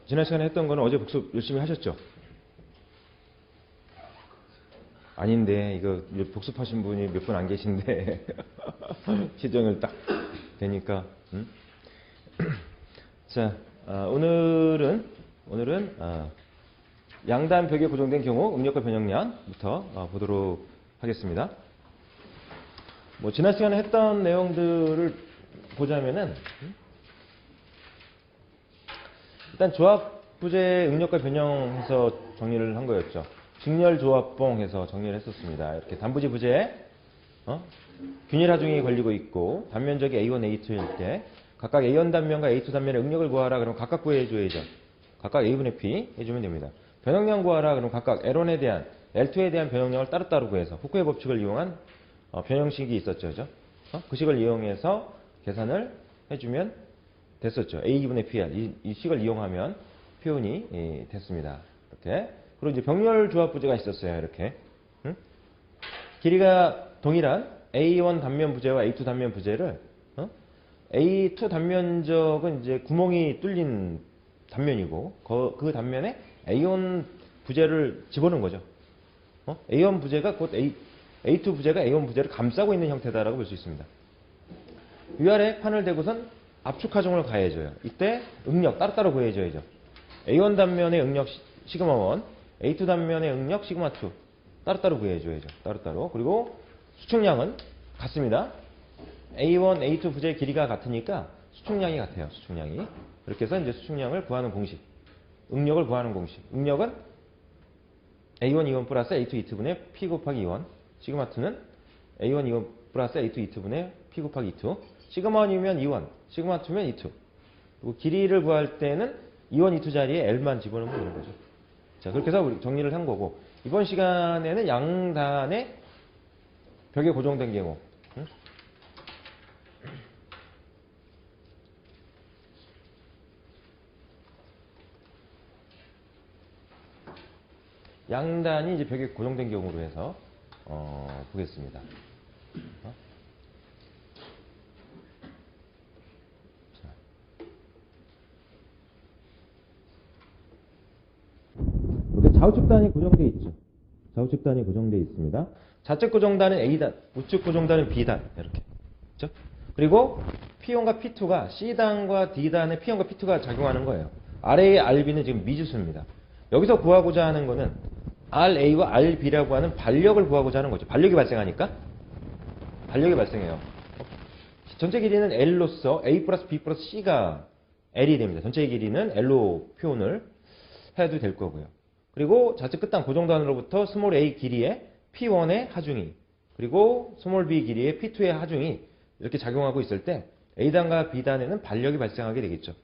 지난 시간에 했던 거는 어제 복습 열심히 하셨죠? 아닌데, 이거 복습하신 분이 몇 분 안 계신데, 시정을 딱 되니까. 자, 오늘은 양단 벽에 고정된 경우 응력과 변형량부터 보도록 하겠습니다. 지난 시간에 했던 내용들을 보자면은, 일단 조합부재 응력과 변형해서 정리를 한 거였죠. 직렬조합봉 해서 정리를 했었습니다. 이렇게 단부지 부재에 균일 하중이 걸리고 있고 단면적이 A1, A2일 때 각각 A1 단면과 A2 단면의 응력을 구하라 그러면 각각 구해줘야죠. 각각 A분의 P 해주면 됩니다. 변형량 구하라 그러면 각각 L1에 대한 L2에 대한 변형량을 따로따로 구해서 후쿠의 법칙을 이용한 변형식이 있었죠. 그죠? 그 식을 이용해서 계산을 해주면 됐었죠. A2분의 PR 이 식을 이용하면 표현이 됐습니다. 이렇게. 그리고 이제 병렬 조합 부재가 있었어요. 이렇게. 길이가 동일한 A1 단면 부재와 A2 단면 부재를 A2 단면적은 이제 구멍이 뚫린 단면이고 그 단면에 A1 부재를 집어넣은 거죠. A1 부재가 곧 A2 부재가 A1 부재를 감싸고 있는 형태다라고 볼 수 있습니다. 위아래 판을 대고선 압축 하중을 가해줘요. 이때 응력 따로따로 구해줘야죠. A1 단면의 응력 시그마 1, A2 단면의 응력 시그마 2 따로따로 구해줘야죠. 따로따로. 그리고 수축량은 같습니다. A1, A2 부재의 길이가 같으니까 수축량이 같아요. 수축량이. 이렇게 해서 이제 수축량을 구하는 공식. 응력을 구하는 공식. 응력은 A1, E1 플러스 A2, E2분의 P 곱하기 E1. 시그마 2는 A1, E1 플러스 A2, E2분의 P 곱하기 E2. 시그마 1이면 E1, 시그마 2면 E2. 그리고 길이를 구할 때는 E1, E2 자리에 L만 집어넣으면 되는 거죠. 자, 그렇게 해서 우리 정리를 한 거고, 이번 시간에는 양단의 벽에 고정된 경우. 양단이 이제 벽에 고정된 경우로 해서 보겠습니다. 이렇게 좌우측단이 고정되어 있죠. 좌우측단이 고정되어 있습니다. 좌측 고정단은 A단, 우측 고정단은 B단 이렇게. 그렇죠? 그리고 P1과 P2가 C단과 D단의 P1과 P2가 작용하는 거예요. RA의 RB는 지금 미지수입니다. 여기서 구하고자 하는 거는 RA와 RB라고 하는 반력을 구하고자 하는 거죠. 반력이 발생하니까 반력이 발생해요. 전체 길이는 L로서 A 플러스 B 플러스 C가 L이 됩니다. 전체 길이는 L로 표현을 해도 될 거고요. 그리고 좌측 끝단 고정단으로부터 스몰 a 길이의 P1의 하중이 그리고 스몰 b 길이의 P2의 하중이 이렇게 작용하고 있을 때 A단과 B단에는 반력이 발생하게 되겠죠.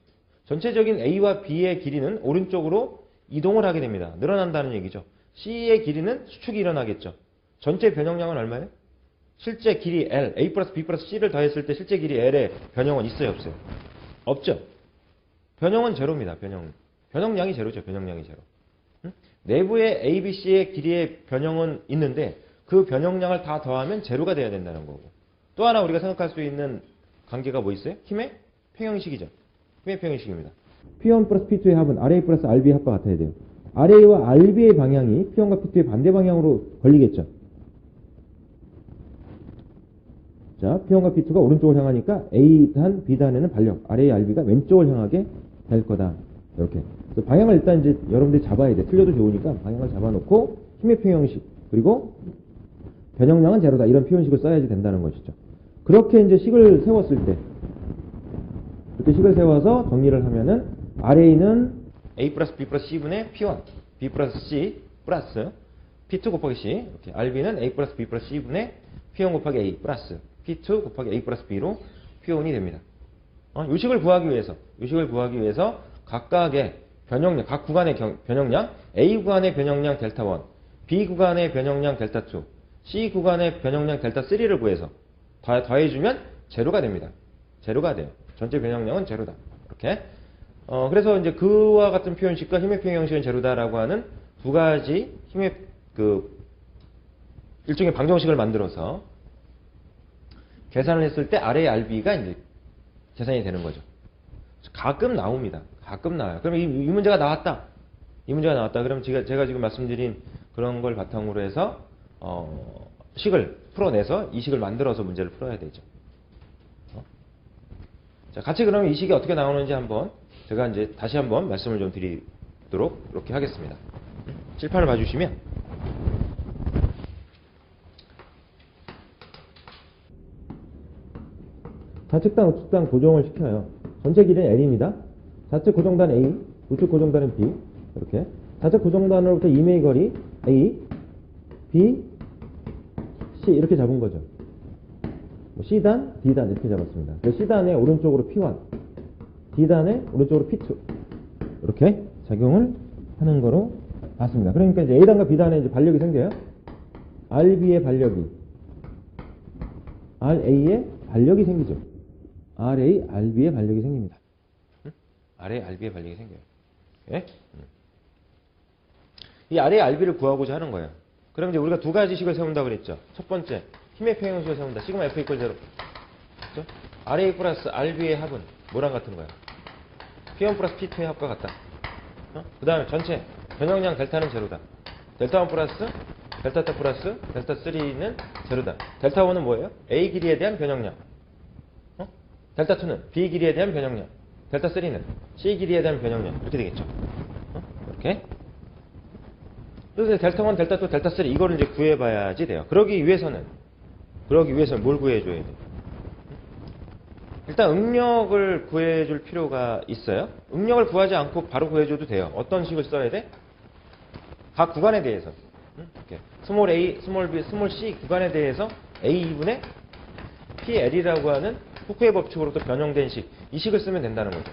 전체적인 A와 B의 길이는 오른쪽으로 이동을 하게 됩니다. 늘어난다는 얘기죠. C의 길이는 수축이 일어나겠죠. 전체 변형량은 얼마예요? 실제 길이 L, A 플러스 B 플러스 C를 더했을 때 실제 길이 L의 변형은 있어요? 없어요? 없죠. 변형은 제로입니다. 변형량이 제로죠. 변형량이 제로. 내부의 A, B, C의 길이의 변형은 있는데 그 변형량을 다 더하면 제로가 돼야 된다는 거고. 또 하나 우리가 생각할 수 있는 관계가 뭐 있어요? 힘의 평형식이죠. 힘의 평형식입니다. P1 플러스 P2의 합은 RA 플러스 RB의 합과 같아야 돼요. RA와 RB의 방향이 P1과 P2의 반대 방향으로 걸리겠죠. 자, P1과 P2가 오른쪽을 향하니까 A단, B단에는 반력, RA, RB가 왼쪽을 향하게 될 거다. 이렇게. 그래서 방향을 일단 이제 여러분들이 잡아야 돼. 틀려도 좋으니까 방향을 잡아놓고 힘의 평형식 그리고 변형량은 제로다. 이런 표현식을 써야지 된다는 것이죠. 그렇게 이제 식을 세웠을 때 이렇게 식을 세워서 정리를 하면은 RA는 A 플러스 B 플러스 C분의 P1, B 플러스 C 플러스 P2 곱하기 C 이렇게. RB는 A 플러스 B 플러스 C분의 P1 곱하기 A 플러스 P2 곱하기 A 플러스 B로 표현이 됩니다. 이 식을 구하기 위해서 각각의 변형량, 각 구간의 변형량, A 구간의 변형량 델타 1, B 구간의 변형량 델타 2, C 구간의 변형량 델타 3를 구해서 더해주면 제로가 됩니다. 제로가 돼요. 전체 변형량은 제로다. 이렇게. 그래서 이제 그와 같은 표현식과 힘의 평형식은 제로다라고 하는 두 가지 힘의 일종의 방정식을 만들어서 계산을 했을 때 RA, RB가 이제 계산이 되는 거죠. 가끔 나옵니다. 가끔 나와요. 그럼 이 문제가 나왔다. 이 문제가 나왔다. 그럼 제가 지금 말씀드린 그런 걸 바탕으로 해서 식을 풀어내서 이 식을 만들어서 문제를 풀어야 되죠. 자, 같이 그러면 이 식이 어떻게 나오는지 한번 제가 이제 다시 한번 말씀을 좀 드리도록 이렇게 하겠습니다. 칠판을 봐주시면 좌측단, 우측단 고정을 시켜요. 전체 길이는 L입니다. 좌측 고정단 A, 우측 고정단은 B. 이렇게 좌측 고정단으로부터 이메이 거리 A, B, C 이렇게 잡은 거죠. C단, D단 이렇게 잡았습니다. C단의 오른쪽으로 P1, D단의 오른쪽으로 P2 이렇게 작용을 하는 거로 봤습니다. 그러니까 이제 A단과 B단에 이제 반력이 생겨요. RB의 반력이 RA의 반력이 생기죠. RA, RB의 반력이 생깁니다. RA, RB의 반력이 생겨요. 예? 이 RA, RB를 구하고자 하는 거예요. 그럼 이제 우리가 두 가지 식을 세운다고 그랬죠. 첫 번째, 힘의 평형식을 세운다. 시그마 F 이퀄 0. 그죠? RA 플러스 RB의 합은 뭐랑 같은 거야? P1 플러스 P2의 합과 같다. 그 다음에 전체 변형량 델타는 제로다. 델타 1 플러스 델타 2 플러스 델타 3는 제로다. 델타 1은 뭐예요? A 길이에 대한 변형량. 델타 2는 B 길이에 대한 변형량. 델타 3는 C 길이에 대한 변형량. 이렇게 되겠죠. 이렇게. 그래서 델타 1, 델타 2, 델타 3 이거를 이제 구해봐야지 돼요. 그러기 위해서는 뭘 구해줘야 돼? 일단 응력을 구해줄 필요가 있어요. 응력을 구하지 않고 바로 구해줘도 돼요. 어떤 식을 써야 돼? 각 구간에 대해서 이렇게 스몰 a, 스몰 b, 스몰 c 구간에 대해서 a2분의 pl이라고 하는 후크의 법칙으로부터 변형된 식, 이 식을 쓰면 된다는 거죠.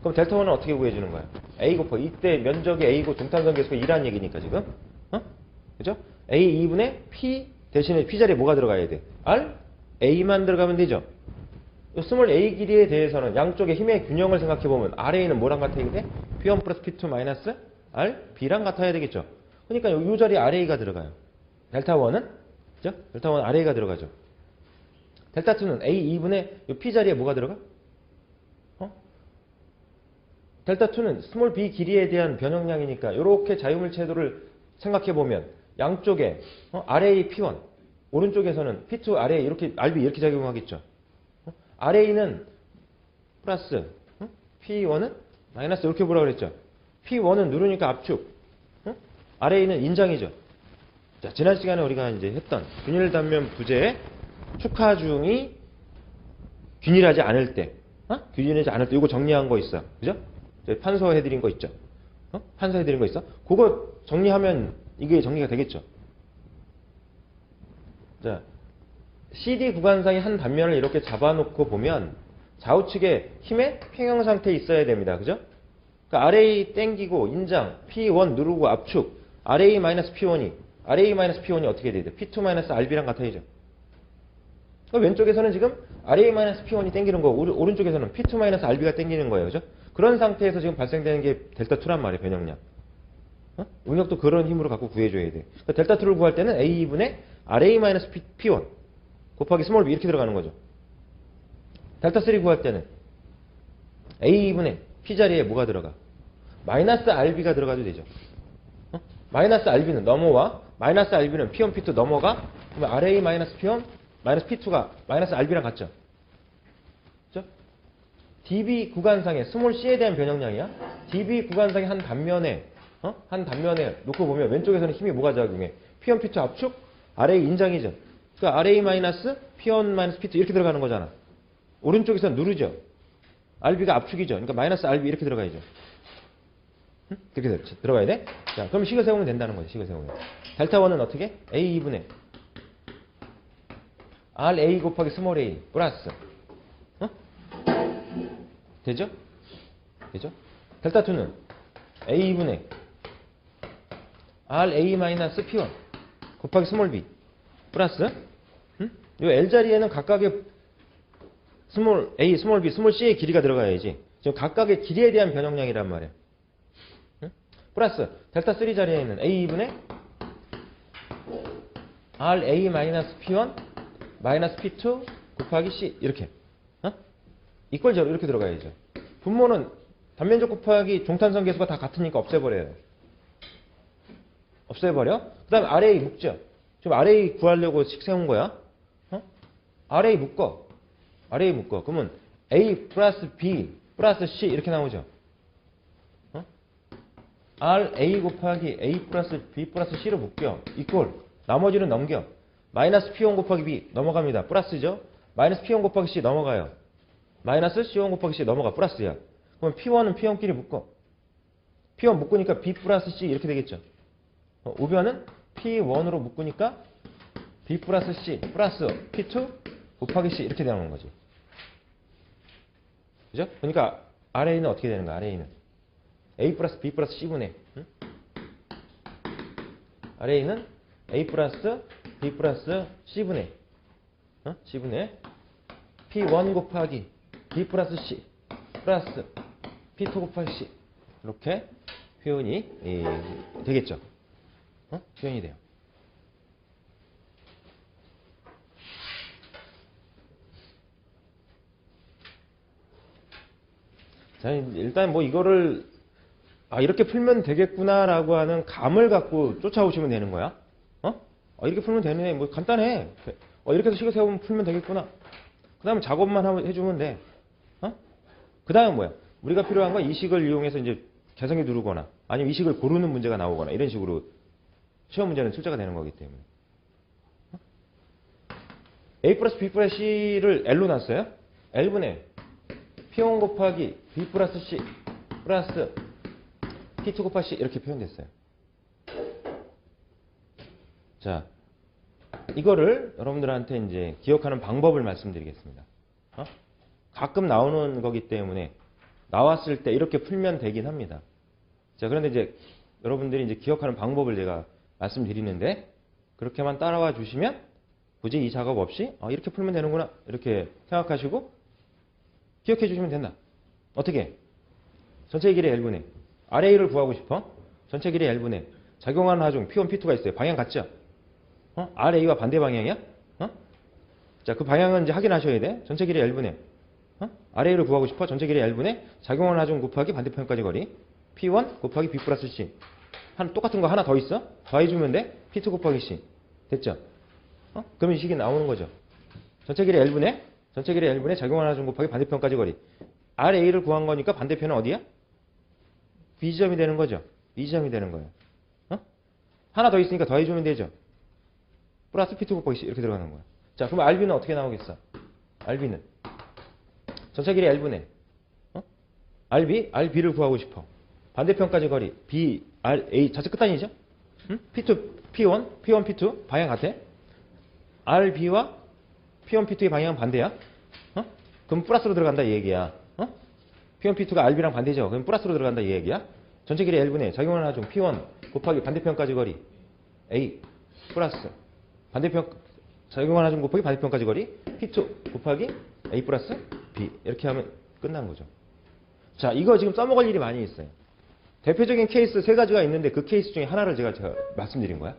그럼 델타 1은 어떻게 구해주는 거야? a 곱하기 이때 면적이 a고 동탄선 계수가 2라는 얘기니까 지금 그죠? a2분의 p 대신에 p 자리에 뭐가 들어가야 돼? r? a만 들어가면 되죠. 스몰 a 길이에 대해서는 양쪽의 힘의 균형을 생각해보면 RA는 뭐랑 같아야 돼? P1 플러스 P2 마이너스 R, B랑 같아야 되겠죠. 그러니까 이 자리에 RA가 들어가요. 델타 1은? 그죠? 델타 1은 RA가 들어가죠. 델타 2는 A2분의 P 자리에 뭐가 들어가? 델타 2는 스몰 B 길이에 대한 변형량이니까 이렇게 자유물체도를 생각해보면 양쪽에 RA P1, 오른쪽에서는 P2 RA 이렇게 RB 이렇게 작용하겠죠. RA는 플러스 P1은 마이너스 이렇게 보라고 그랬죠. P1은 누르니까 압축, RA는 인장이죠. 자, 지난 시간에 우리가 이제 했던 균일 단면 부재의 축하중이 균일하지 않을 때, 균일하지 않을 때 이거 정리한 거 있어. 그죠? 판서해드린 거 있죠. 판서해드린 거 있어. 그거 정리하면 이게 정리가 되겠죠. 자, CD 구간상의 한 단면을 이렇게 잡아놓고 보면 좌우측에 힘의 평형 상태에 있어야 됩니다. 그죠? 그러니까 RA 땡기고 인장 P1 누르고 압축 RA-P1이 RA-P1이 어떻게 돼야 돼? P2-RB랑 같아야죠. 그러니까 왼쪽에서는 지금 RA-P1이 땡기는 거고 오른쪽에서는 P2-RB가 땡기는 거예요. 그죠? 그런 상태에서 지금 발생되는 게 델타 2란 말이에요. 변형량. 응력도 그런 힘으로 갖고 구해줘야 돼. 그러니까 델타 2를 구할 때는 A2분의 RA-P1 곱하기 스몰 b 이렇게 들어가는 거죠. 델타 3 구할 때는 A2분의 P 자리에 뭐가 들어가? 마이너스 RB가 들어가도 되죠. 마이너스 RB는 넘어와, 마이너스 RB는 P1, P2 넘어가, 그러면 RA 마이너스 P1, 마이너스 P2가 마이너스 RB랑 같죠. 그죠? DB 구간상의 스몰 C에 대한 변형량이야. DB 구간상의 한 단면에 놓고 보면 왼쪽에서는 힘이 뭐가 작용해? P1, P2 압축, RA 인장이죠. 그러니까 RA 마이너스 P1 마이너스 P2 이렇게 들어가는 거잖아. 오른쪽에서는 누르죠. RB가 압축이죠. 그러니까 마이너스 RB 이렇게 들어가야죠. 이렇게 들어가야 돼? 자, 그럼 식을 세우면 된다는 거죠. 식을 세우면. 델타 1은 어떻게? A2분의 RA 곱하기 스몰 a 플러스 되죠? 되죠? 델타 2는 A2분의 RA 마이너스 P1 곱하기 스몰 b 플러스 이 L자리에는 각각의 스몰 a, 스몰 b, 스몰 c의 길이가 들어가야지. 지금 각각의 길이에 대한 변형량이란 말이야. 플러스 델타 3 자리에는 A2분의 RA 마이너스 P1 마이너스 P2 곱하기 C 이렇게 이퀄 제로 이렇게 들어가야죠. 분모는 단면적 곱하기 종탄성 계수가 다 같으니까 없애버려요. 없애버려. 그 다음에 RA 묶죠. 지금 RA 구하려고 식 세운 거야. RA 묶어. RA 묶어. 그러면 A 플러스 B 플러스 C 이렇게 나오죠. RA 곱하기 A 플러스 B 플러스 C로 묶여. 이꼴. 나머지는 넘겨. 마이너스 P1 곱하기 B 넘어갑니다. 플러스죠. 마이너스 P1 곱하기 C 넘어가요. 마이너스 C1 곱하기 C 넘어가. 플러스야. 그럼 P1은 P1끼리 묶어. P1 묶으니까 B 플러스 C 이렇게 되겠죠. 우변은 P1으로 묶으니까 B 플러스 C 플러스 P2 곱하기 C 이렇게 되는 거지. 그죠? 그러니까 RA는 어떻게 되는 거야? RA는 A 플러스 B 플러스 C분의 RA는 A 플러스 B 플러스 C분의 C분의 P1 곱하기 B 플러스 C 플러스 P2 곱하기 C 이렇게 표현이 되겠죠. 표현이 돼요. 자, 일단 뭐 이거를 이렇게 풀면 되겠구나라고 하는 감을 갖고 쫓아오시면 되는 거야. 이렇게 풀면 되네. 뭐 간단해. 이렇게 해서 식을 세우면 풀면 되겠구나. 그 다음에 작업만 해주면 돼. 그 다음에 뭐야? 우리가 필요한 건 이 식을 이용해서 이제 계산기 누르거나 아니면 이 식을 고르는 문제가 나오거나 이런 식으로 시험 문제는 출제가 되는 거기 때문에. A 플러스 B 플러스 C를 L로 놨어요. L분의 P1 곱하기 B 플러스 C 플러스 P2 곱하기 C 이렇게 표현됐어요. 자, 이거를 여러분들한테 이제 기억하는 방법을 말씀드리겠습니다. 가끔 나오는 거기 때문에 나왔을 때 이렇게 풀면 되긴 합니다. 자, 그런데 이제 여러분들이 이제 기억하는 방법을 제가 말씀드리는데 그렇게만 따라와 주시면 굳이 이 작업 없이 이렇게 풀면 되는구나 이렇게 생각하시고 기억해 주시면 된다. 어떻게? 전체 길이 L분의 RA를 구하고 싶어? 전체 길이 L분의 작용하는 하중 P1, P2가 있어요. 방향 같죠? RA와 반대 방향이야? 자, 그 방향은 이제 확인하셔야 돼. 전체 길이 L분의 RA를 구하고 싶어? 전체 길이 L분의 작용하는 하중 곱하기 반대편까지 거리 P1 곱하기 B 플러스 C 똑같은 거 하나 더 있어? 더해주면 돼? P2 곱하기 C 됐죠? 그러면 이 식이 나오는 거죠. 전체 길이 L분의 작용하는 하중 곱하기 반대편까지 거리 RA를 구한 거니까 반대편은 어디야? B지점이 되는 거죠. B지점이 되는 거예요. 하나 더 있으니까 더해주면 되죠. 플러스 P2 곱하기 C 이렇게 들어가는 거야. 자, 그럼 RB는 어떻게 나오겠어? RB는 전체 길이 L분의 RB를 구하고 싶어. 반대편까지 거리 B, R, A 자체 끝단위죠? P2, P1, P2 방향 같아? RB와 P1, P2의 방향은 반대야? 그럼 플러스로 들어간다 이 얘기야. P1, P2가 RB랑 반대죠? 그럼 플러스로 들어간다 이 얘기야. 전체 길이 L분의 작용하는 하중 P1 곱하기 반대편까지 거리 A 플러스 반대편 작용하는 하중 곱하기 반대편까지 거리 P2 곱하기 A 플러스 B 이렇게 하면 끝난 거죠. 자, 이거 지금 써먹을 일이 많이 있어요. 대표적인 케이스 세 가지가 있는데 그 케이스 중에 하나를 제가 말씀드린 거야.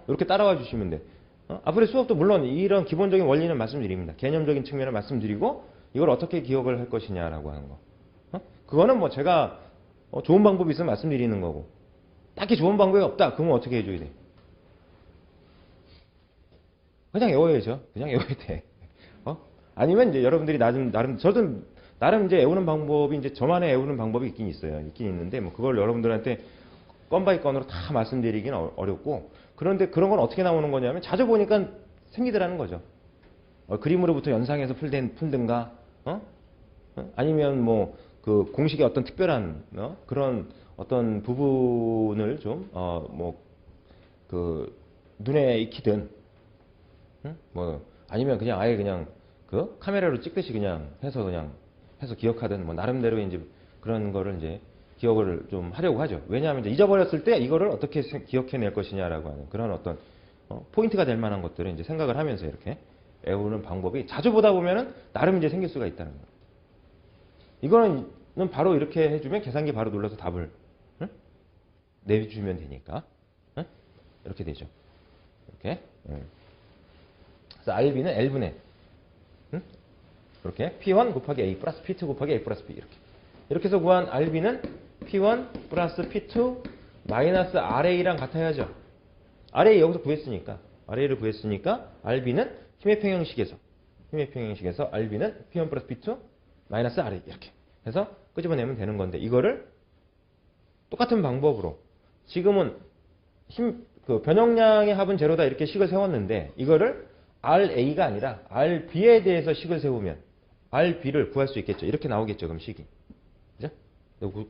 이렇게 따라와 주시면 돼. 앞으로의 수업도 물론 이런 기본적인 원리는 말씀드립니다. 개념적인 측면을 말씀드리고 이걸 어떻게 기억을 할 것이냐라고 하는 거. 그거는 뭐 제가 좋은 방법이 있으면 말씀드리는 거고 딱히 좋은 방법이 없다. 그러면 어떻게 해줘야 돼? 그냥 외워야죠. 그냥 외워야 돼. 아니면 이제 여러분들이 저도 나름 이제 외우는 방법이 이제 저만의 외우는 방법이 있긴 있어요. 있긴 있는데 뭐 그걸 여러분들한테 건 바이 건으로 다 말씀드리기는 어렵고 그런데 그런 건 어떻게 나오는 거냐면 자주 보니까 생기더라는 거죠. 그림으로부터 연상해서 풀든가 아니면 뭐 그 공식의 어떤 특별한 그런 어떤 부분을 좀 뭐 그 눈에 익히든 뭐 아니면 그냥 아예 그냥 그 카메라로 찍듯이 그냥 해서 기억하든 뭐 나름대로 이제 그런 거를 이제 기억을 좀 하려고 하죠. 왜냐하면 이제 잊어버렸을 때 이거를 어떻게 기억해낼 것이냐라고 하는 그런 어떤 포인트가 될 만한 것들을 이제 생각을 하면서 이렇게 외우는 방법이 자주 보다 보면은 나름 이제 생길 수가 있다는 거예요. 이거는 바로 이렇게 해주면 계산기 바로 눌러서 답을 내주면 되니까 이렇게 되죠. 이렇게. 그래서 RB는 L분의 이렇게 P1 곱하기 A 플러스 P2 곱하기 A 플러스 B 이렇게 이렇게 해서 구한 RB는 P1 플러스 P2 마이너스 RA랑 같아야죠. RA 여기서 구했으니까, RA를 구했으니까 RB는 힘의 평형식에서 RB는 P1 플러스 P2 마이너스 RA 이렇게 해서 끄집어내면 되는 건데, 이거를 똑같은 방법으로 지금은 그 변형량의 합은 제로다 이렇게 식을 세웠는데, 이거를 RA가 아니라 RB에 대해서 식을 세우면 RB를 구할 수 있겠죠. 이렇게 나오겠죠. 그럼 식이. 그죠?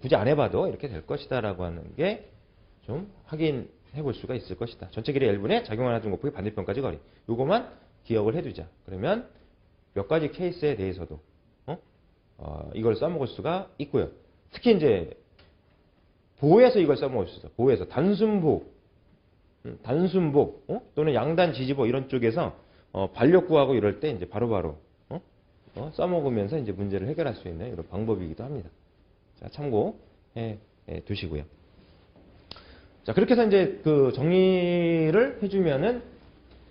굳이 안 해봐도 이렇게 될 것이다 라고 하는 게 좀 확인해 볼 수가 있을 것이다. 전체 길이 L분의 작용하나 중 곱하기 반대편까지 거리. 요거만 기억을 해두자. 그러면 몇 가지 케이스에 대해서도 이걸 써먹을 수가 있고요. 특히 이제 보에서 이걸 써먹을 수 있어. 보에서 단순보, 또는 양단 지지보 이런 쪽에서 반력 구하고 이럴 때 이제 바로바로 써먹으면서 이제 문제를 해결할 수 있는 이런 방법이기도 합니다. 자, 참고해 두시고요. 자, 그렇게 해서 이제 그 정리를 해주면은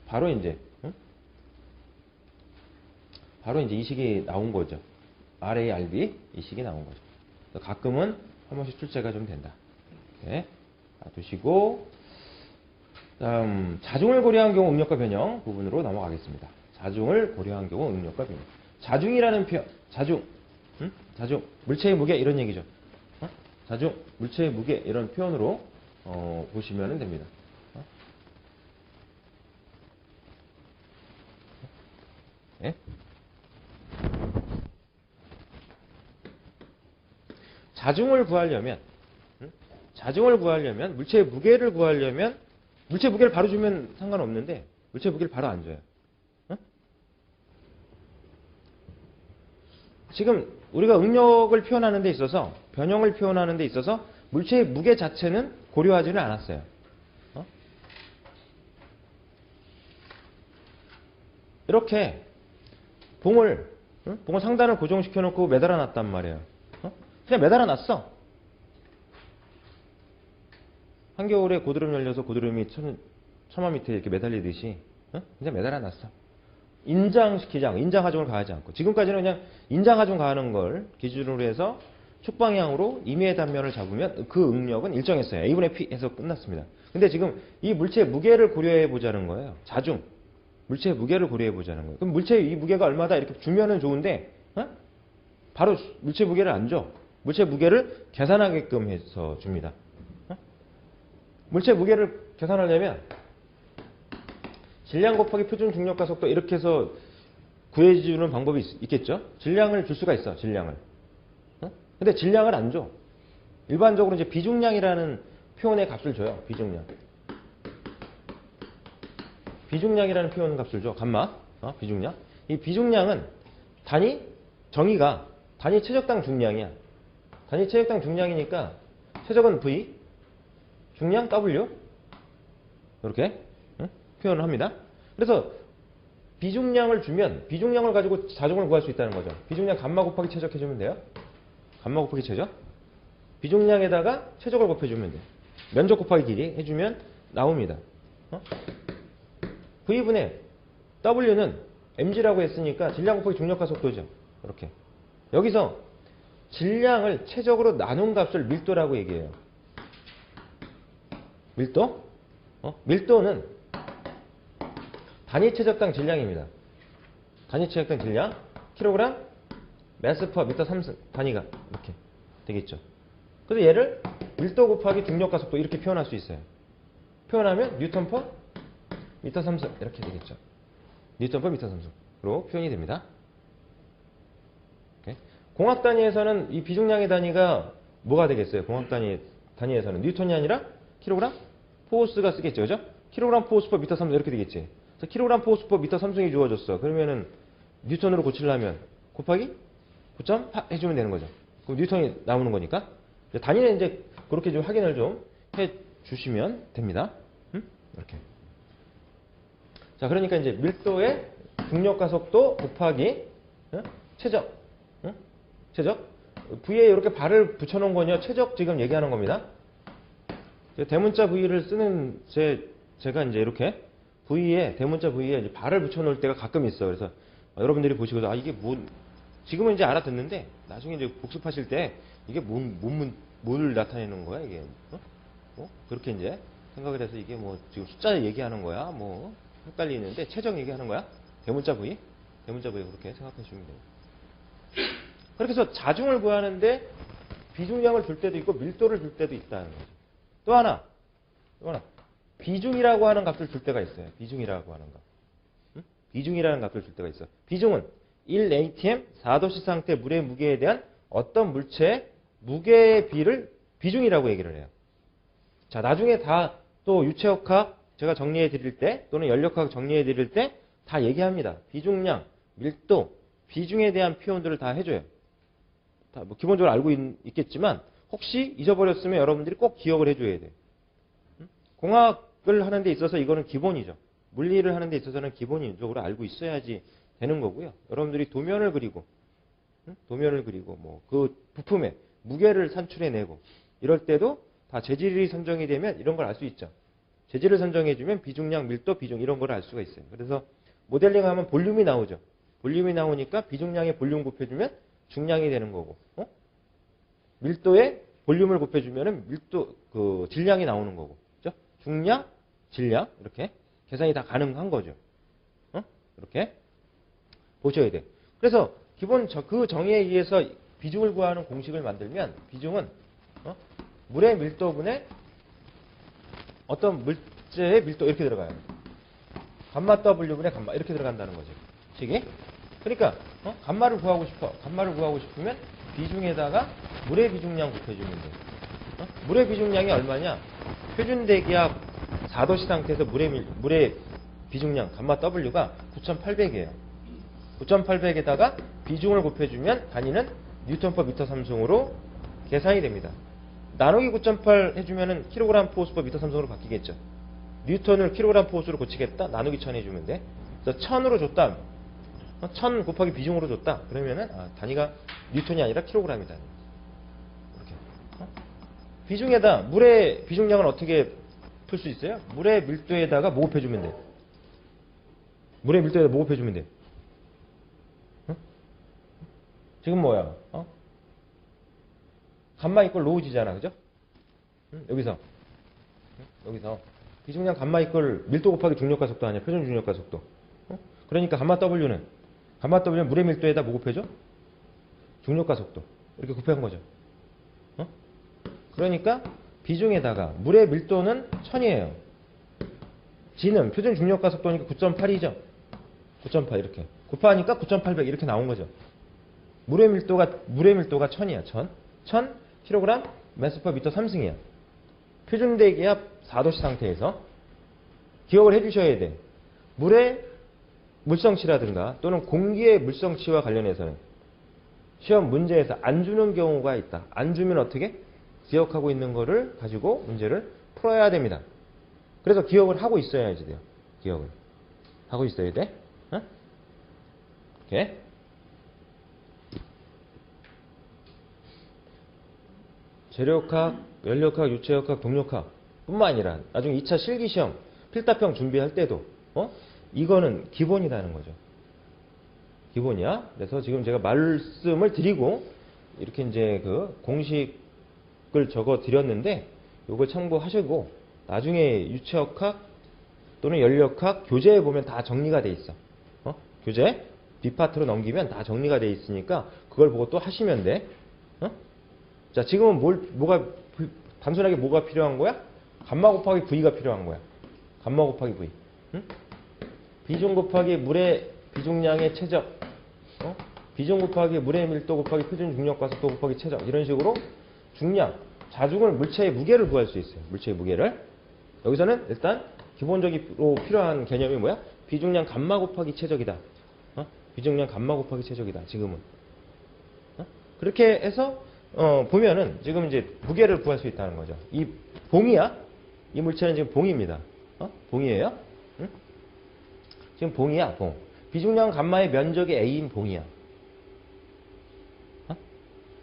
바로 이제 이 식이 나온 거죠. RA, RB 이 식이 나온 거죠. 가끔은 한 번씩 출제가 좀 된다. 이렇게 두시고, 다음 자중을 고려한 경우 응력과 변형 부분으로 넘어가겠습니다. 자중을 고려한 경우 응력과 변형. 자중이라는 표현, 자중, 물체의 무게 이런 얘기죠. 자중, 물체의 무게 이런 표현으로 보시면 됩니다. 네? 자중을 구하려면 물체의 무게를 구하려면 물체 무게를 바로 주면 상관없는데 물체 무게를 바로 안 줘요. 지금 우리가 응력을 표현하는 데 있어서, 변형을 표현하는 데 있어서 물체의 무게 자체는 고려하지는 않았어요. 이렇게 봉을 상단을 고정시켜 놓고 매달아 놨단 말이에요. 그냥 매달아 놨어. 한겨울에 고드름 열려서 고드름이 처마 밑에 이렇게 매달리듯이 그냥 매달아 놨어. 인장하중을 가하지 않고. 지금까지는 그냥 인장하중 가하는 걸 기준으로 해서 축방향으로 임의의 단면을 잡으면 그 응력은 일정했어요. A분의 P 해서 끝났습니다. 근데 지금 이 물체의 무게를 고려해 보자는 거예요. 자중. 물체의 무게를 고려해 보자는 거예요. 그럼 물체의 이 무게가 얼마다 이렇게 주면은 좋은데, 바로 물체 무게를 안 줘. 물체 무게를 계산하게끔 해서 줍니다. 물체 무게를 계산하려면 질량 곱하기 표준 중력과 속도 이렇게 해서 구해주는 방법이 있겠죠. 질량을 줄 수가 있어. 질량을. 근데 질량을 안 줘. 일반적으로 이제 비중량이라는 표현의 값을 줘요. 비중량이라는 표현 값을 줘. 감마. 비중량. 이 비중량은 정의가 단위 최적당 중량이야. 단위 최적당 중량이니까 최적은 V, 중량 W 이렇게 표현을 합니다. 그래서 비중량을 주면 비중량을 가지고 자중을 구할 수 있다는 거죠. 비중량 감마 곱하기 최적 해주면 돼요. 감마 곱하기 최적. 비중량에다가 최적을 곱해주면 돼요. 면적 곱하기 길이 해주면 나옵니다. V분의 W는 mg라고 했으니까 질량 곱하기 중력과 속도죠. 이렇게. 여기서 질량을 최적으로 나눈 값을 밀도라고 얘기해요. 밀도? 밀도는 단위 최적당 질량입니다. 단위 최적당 질량 킬로그램 매스 퍼 미터 3승 단위가 이렇게 되겠죠. 그래서 얘를 밀도 곱하기 중력과 속도 이렇게 표현할 수 있어요. 표현하면 뉴턴 퍼 미터 3승 이렇게 되겠죠. 뉴턴 퍼 미터 3승으로 표현이 됩니다. 공학 단위에서는 이 비중량의 단위가 뭐가 되겠어요? 공학 단위에서는 뉴턴이 아니라 킬로그램 포스가 쓰겠죠. 그죠? 킬로그램 포스 퍼 미터 3승 이렇게 되겠지. 그래서 킬로그램 포스 퍼 미터 3승이 주어졌어. 그러면은 뉴턴으로 고치려면 곱하기 9.8 해주면 되는 거죠. 그럼 뉴턴이 나오는 거니까. 단위는 이제 그렇게 좀 확인을 좀 해 주시면 됩니다. 이렇게. 자, 그러니까 이제 밀도의 중력과 속도 곱하기 최적. 최적. V에 이렇게 발을 붙여놓은 거냐 최적 지금 얘기하는 겁니다. 대문자 V를 쓰는 제가 이제 이렇게 대문자 V에 이제 발을 붙여놓을 때가 가끔 있어요. 그래서 여러분들이 보시고서 이게 뭐 지금은 이제 알아듣는데 나중에 이제 복습하실 때 이게 뭘 나타내는 거야, 이게? 그렇게 이제 생각을 해서 이게 뭐 지금 숫자 얘기하는 거야? 뭐 헷갈리는데 최적 얘기하는 거야? 대문자 부위? 대문자 부위 그렇게 생각하시면 돼요. 그렇게 해서 자중을 구하는데 비중량을 줄 때도 있고 밀도를 줄 때도 있다는 거죠. 또 하나. 비중이라고 하는 값을 줄 때가 있어요. 비중이라고 하는 값. 응? 비중이라는 값을 줄 때가 있어. 비중은 1atm 4도씨 상태 물의 무게에 대한 어떤 물체의 무게의 비를 비중이라고 얘기를 해요. 자, 나중에 다 또 유체역학 제가 정리해 드릴 때 또는 연력학 정리해 드릴 때 다 얘기합니다. 비중량, 밀도, 비중에 대한 표현들을 다 해줘요. 다 뭐 기본적으로 알고 있겠지만 혹시 잊어버렸으면 여러분들이 꼭 기억을 해줘야 돼요. 공학을 하는 데 있어서 이거는 기본이죠. 물리를 하는 데 있어서는 기본적으로 알고 있어야지 되는 거고요. 여러분들이 도면을 그리고 뭐 그 부품의 무게를 산출해내고 이럴 때도 다 재질이 선정이 되면 이런 걸 알 수 있죠. 재질을 선정해주면 비중량, 밀도, 비중 이런 걸 알 수가 있어요. 그래서 모델링하면 볼륨이 나오죠. 볼륨이 나오니까 비중량에 볼륨 곱해주면 중량이 되는 거고, 밀도에 볼륨을 곱해주면 밀도 질량이 나오는 거고, 그죠? 중량, 질량 이렇게 계산이 다 가능한 거죠. 이렇게 보셔야 돼. 그래서 기본 그 정의에 의해서 비중을 구하는 공식을 만들면 비중은 물의 밀도분의 어떤 물체의 밀도 이렇게 들어가요. 감마 W분의 감마 이렇게 들어간다는 거죠. 식이. 그러니까 감마를 구하고 싶어. 감마를 구하고 싶으면 비중에다가 물의 비중량 곱해주면 돼. 물의 비중량이 얼마냐? 표준 대기압 4도씨 상태에서 물의 비중량 감마 W가 9,800이에요. 9,800에다가 비중을 곱해주면 단위는 뉴턴/미터 삼성으로 계산이 됩니다. 나누기 9.8 해주면은 킬로그램 포스퍼미터 삼성으로 바뀌겠죠. 뉴턴을 킬로그램 포스로 고치겠다. 나누기 1000 해주면 돼. 그래서 1000으로 줬다. 1000 곱하기 비중으로 줬다. 그러면은 단위가 뉴턴이 아니라 킬로그램이다. 이렇게. 비중에다 물의 비중량을 어떻게 풀 수 있어요? 물의 밀도에다가 모곱해주면 돼. 물의 밀도에다 모곱해주면 돼. 지금 뭐야? 감마 이꼴 로우지잖아, 그죠? 여기서 비중량 감마 이꼴 밀도 곱하기 중력과 속도 아니야, 표준 중력과 속도. 그러니까 감마 W는 물의 밀도에다 뭐 곱해줘? 중력과 속도 이렇게 곱한 거죠. 그러니까 비중에다가 물의 밀도는 1000이에요. G는 표준 중력과 속도니까 9.8이죠. 9.8 이렇게 곱하니까 9,800 이렇게 나온 거죠. 물의 밀도가 1000이야. 1000 kg mass/m 3승이야. 표준 대기압 4도씨 상태에서 기억을 해주셔야 돼. 물의 물성치라든가 또는 공기의 물성치와 관련해서는 시험 문제에서 안 주는 경우가 있다. 안 주면 어떻게? 기억하고 있는 거를 가지고 문제를 풀어야 됩니다. 그래서 기억을 하고 있어야지 돼요. 기억을 하고 있어야 돼. 이렇게. 재료학학, 연력학, 유체역학, 동력학 뿐만 아니라 나중에 2차 실기시험, 필답형 준비할 때도 이거는 기본이라는 거죠. 기본이야. 그래서 지금 제가 말씀을 드리고 이렇게 이제 그 공식을 적어 드렸는데 이걸 참고하시고 나중에 유체역학 또는 연력학 교재에 보면 다 정리가 돼 있어. 교재 B파트로 넘기면 다 정리가 돼 있으니까 그걸 보고 또 하시면 돼. 자, 지금은 단순하게 뭐가 필요한 거야? 감마 곱하기 V가 필요한 거야. 감마 곱하기 V. 비중 곱하기 물의 비중량의 최적. 비중 곱하기 물의 밀도 곱하기 표준 중력과 속도 곱하기 최적. 이런 식으로 중량, 자중을 물체의 무게를 구할 수 있어요. 물체의 무게를. 여기서는 일단 기본적으로 필요한 개념이 뭐야? 비중량 감마 곱하기 최적이다. 비중량 감마 곱하기 최적이다. 지금은. 그렇게 해서 보면은 지금 이제 무게를 구할 수 있다는 거죠. 이 봉이야. 이 물체는 지금 봉입니다. 봉이에요. 응? 지금 봉이야, 봉. 비중량 감마의 면적이 A인 봉이야.